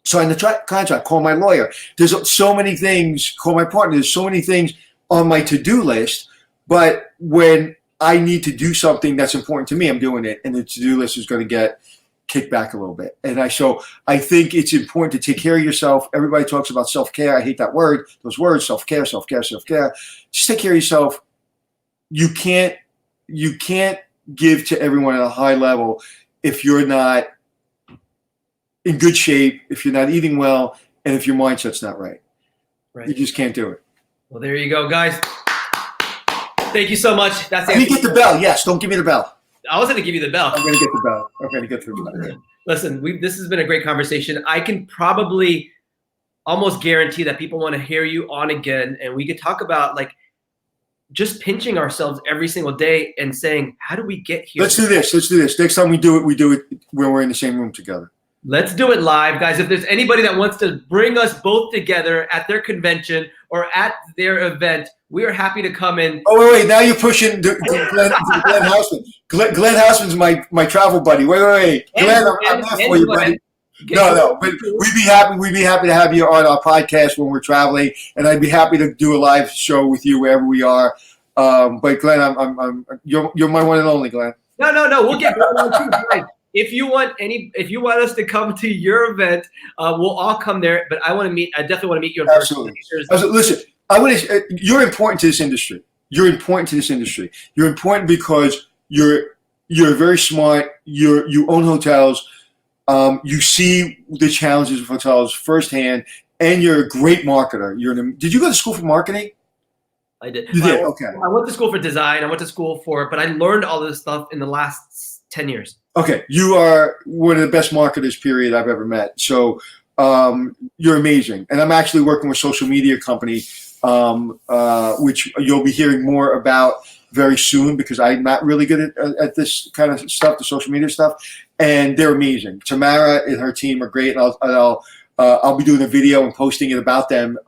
[SPEAKER 4] sign the contract, call my lawyer. There's so many things, call my partner. There's so many things on my to-do list, but when I need to do something that's important to me, I'm doing it, and the to-do list is going to get kicked back a little bit. And so I think it's important to take care of yourself. Everybody talks about self-care. I hate that word, those words, self-care, self-care, self-care. Just take care of yourself. You can't give to everyone at a high level if you're not in good shape, if you're not eating well, and if your mindset's not right. You just can't do it.
[SPEAKER 1] Well, there you go, guys. Thank you so much. That's
[SPEAKER 4] Let me get the bell. Yes, don't give me the bell.
[SPEAKER 1] I was going to give you the bell.
[SPEAKER 4] I'm going to get the bell. I'm going to get the bell.
[SPEAKER 1] Listen, this has been a great conversation. I can probably almost guarantee that people want to hear you on again, and we could talk about like just pinching ourselves every single day and saying, how do we get here?
[SPEAKER 4] Let's do this. Next time we do it when we're in the same room together.
[SPEAKER 1] Let's do it live, guys. If there's anybody that wants to bring us both together at their convention or at their event, we are happy to come in.
[SPEAKER 4] Oh, wait. Now you're pushing Glenn Houseman. Glenn Houseman's my travel buddy. Wait. Glenn, I'm not for you, buddy. No. But we'd be happy to have you on our podcast when we're traveling, and I'd be happy to do a live show with you wherever we are. But Glenn, you're my one and only, Glenn.
[SPEAKER 1] No. We'll get Glenn on too, guys. If you want us to come to your event, we'll all come there. But I definitely want to meet you in person.
[SPEAKER 4] Absolutely. Listen, you're important to this industry. You're important because you're very smart. You own hotels. You see the challenges of hotels firsthand, and you're a great marketer. Did you go to school for marketing?
[SPEAKER 1] I did.
[SPEAKER 4] You did. Okay.
[SPEAKER 1] I went to school for design. I went to school but I learned all this stuff in the last 10 years.
[SPEAKER 4] Okay, you are one of the best marketers, period, I've ever met. So you're amazing. And I'm actually working with a social media company, which you'll be hearing more about very soon because I'm not really good at this kind of stuff, the social media stuff. And they're amazing. Tamara and her team are great. And I'll be doing a video and posting it about them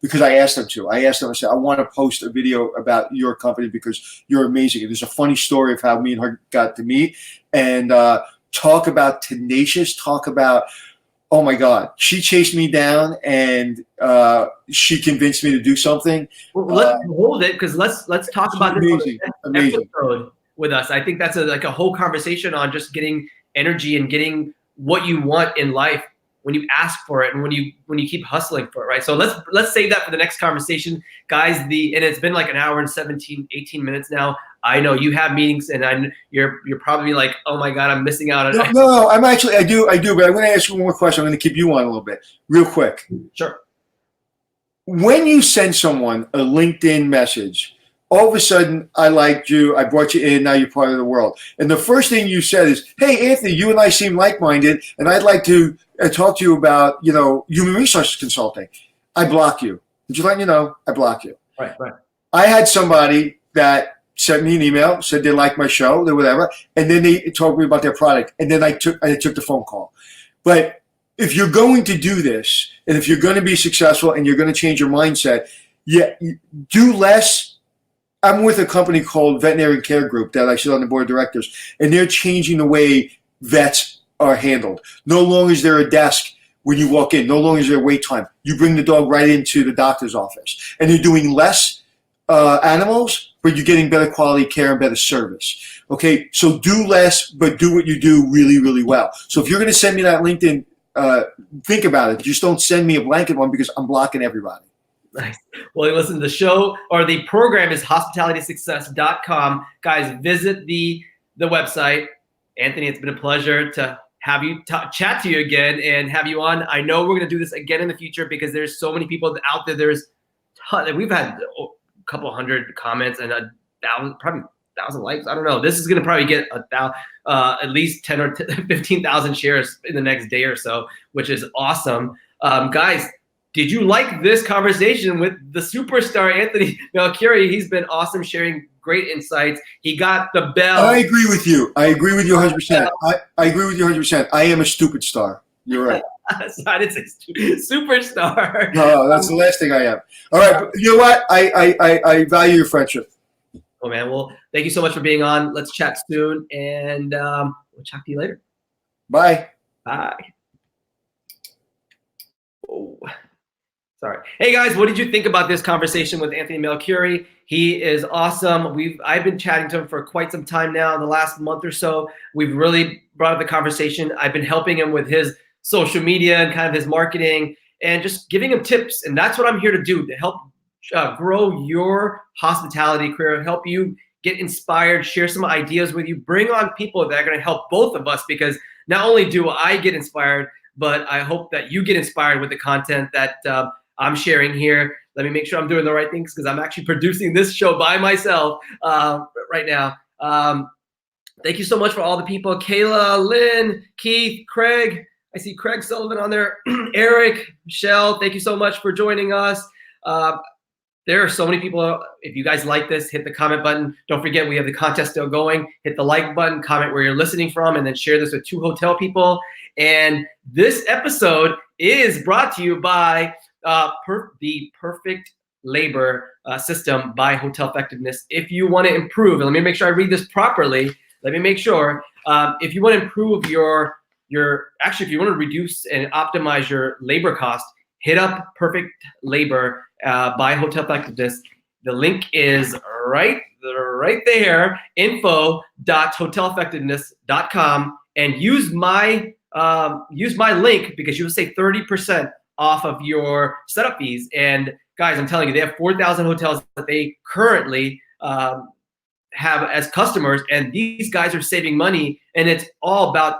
[SPEAKER 4] because I asked them to. I said, I want to post a video about your company because you're amazing. And there's a funny story of how me and her got to meet. And talk about tenacious, talk about, oh my God, she chased me down and she convinced me to do something.
[SPEAKER 1] Well, let's hold it because let's talk about this episode with us. I think that's a whole conversation on just getting energy and getting what you want in life when you ask for it and when you keep hustling for it, right? So let's save that for the next conversation, guys. And it's been like an hour and 18 minutes now. I know you have meetings, and you're probably like, oh my God, I'm missing out on.
[SPEAKER 4] No, I do, but I'm going to ask you one more question. I'm going to keep you on a little bit, real quick.
[SPEAKER 1] Sure.
[SPEAKER 4] When you send someone a LinkedIn message, all of a sudden, I liked you, I brought you in, now you're part of the world. And the first thing you said is, hey, Anthony, you and I seem like-minded, and I'd like to talk to you about, human resources consulting. I block you. Just letting you know, I block you.
[SPEAKER 1] Right.
[SPEAKER 4] I had somebody that sent me an email, said they liked my show, or whatever, and then they told me about their product, and then I took the phone call. But if you're going to do this, and if you're going to be successful, and you're going to change your mindset, do less. I'm with a company called Veterinary Care Group that I sit on the board of directors, and they're changing the way vets are handled. No longer is there a desk when you walk in. No longer is there wait time. You bring the dog right into the doctor's office, and you're doing less animals, but you're getting better quality care and better service. Okay, so do less, but do what you do really, really well. So if you're going to send me that LinkedIn, think about it. Just don't send me a blanket one because I'm blocking everybody.
[SPEAKER 1] Nice. Well, listen, the show or the program is hospitalitysuccess.com. Guys, visit the website. Anthony, it's been a pleasure to have you chat to you again and have you on. I know we're going to do this again in the future because there's so many people out there. We've had a couple hundred comments and 1,000, probably 1,000 likes. I don't know. This is going to probably get at least 10 or 15,000 shares in the next day or so, which is awesome. Guys, did you like this conversation with the superstar Anthony Melchiorri? He's been awesome, sharing great insights. He got the bell.
[SPEAKER 4] I agree with you. I agree with you 100%. I agree with you 100%. I am a stupid star. You're right.
[SPEAKER 1] I didn't say superstar.
[SPEAKER 4] No, that's the last thing I am. All right. You know what? I value your friendship.
[SPEAKER 1] Oh, man. Well, thank you so much for being on. Let's chat soon, and we'll chat to you later.
[SPEAKER 4] Bye.
[SPEAKER 1] Bye. Oh, sorry. Hey, guys, what did you think about this conversation with Anthony Melchiorri? He is awesome. I've been chatting to him for quite some time now. In the last month or so, we've really brought up the conversation. I've been helping him with his social media and kind of his marketing and just giving him tips. And that's what I'm here to do, to help grow your hospitality career, help you get inspired, share some ideas with you, bring on people that are going to help both of us, because not only do I get inspired, but I hope that you get inspired with the content that I'm sharing here. Let me make sure I'm doing the right things, because I'm actually producing this show by myself right now. Thank you so much for all the people. Kayla, Lynn, Keith, Craig. I see Craig Sullivan on there. Eric, Michelle, thank you so much for joining us. There are so many people. If you guys like this, hit the comment button. Don't forget, we have the contest still going. Hit the like button, comment where you're listening from, and then share this with 2 hotel people. And this episode is brought to you by the Perfect Labor System by Hotel Effectiveness. If you want to improve, and let me make sure I read this properly. Let me make sure. If you want to improve if you want to reduce and optimize your labor cost, hit up Perfect Labor by Hotel Effectiveness. The link is right there, info.hoteleffectiveness.com, and use my link, because you will save 30% off of your setup fees. And guys, I'm telling you, they have 4,000 hotels that they currently have as customers, and these guys are saving money. And it's all about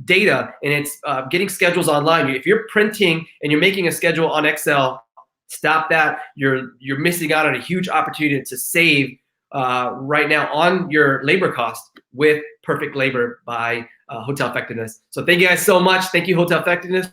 [SPEAKER 1] data, and it's getting schedules online. If you're printing and you're making a schedule on Excel, stop that. You're missing out on a huge opportunity to save right now on your labor cost with Perfect Labor by Hotel Effectiveness. So thank you guys so much. Thank you, Hotel Effectiveness,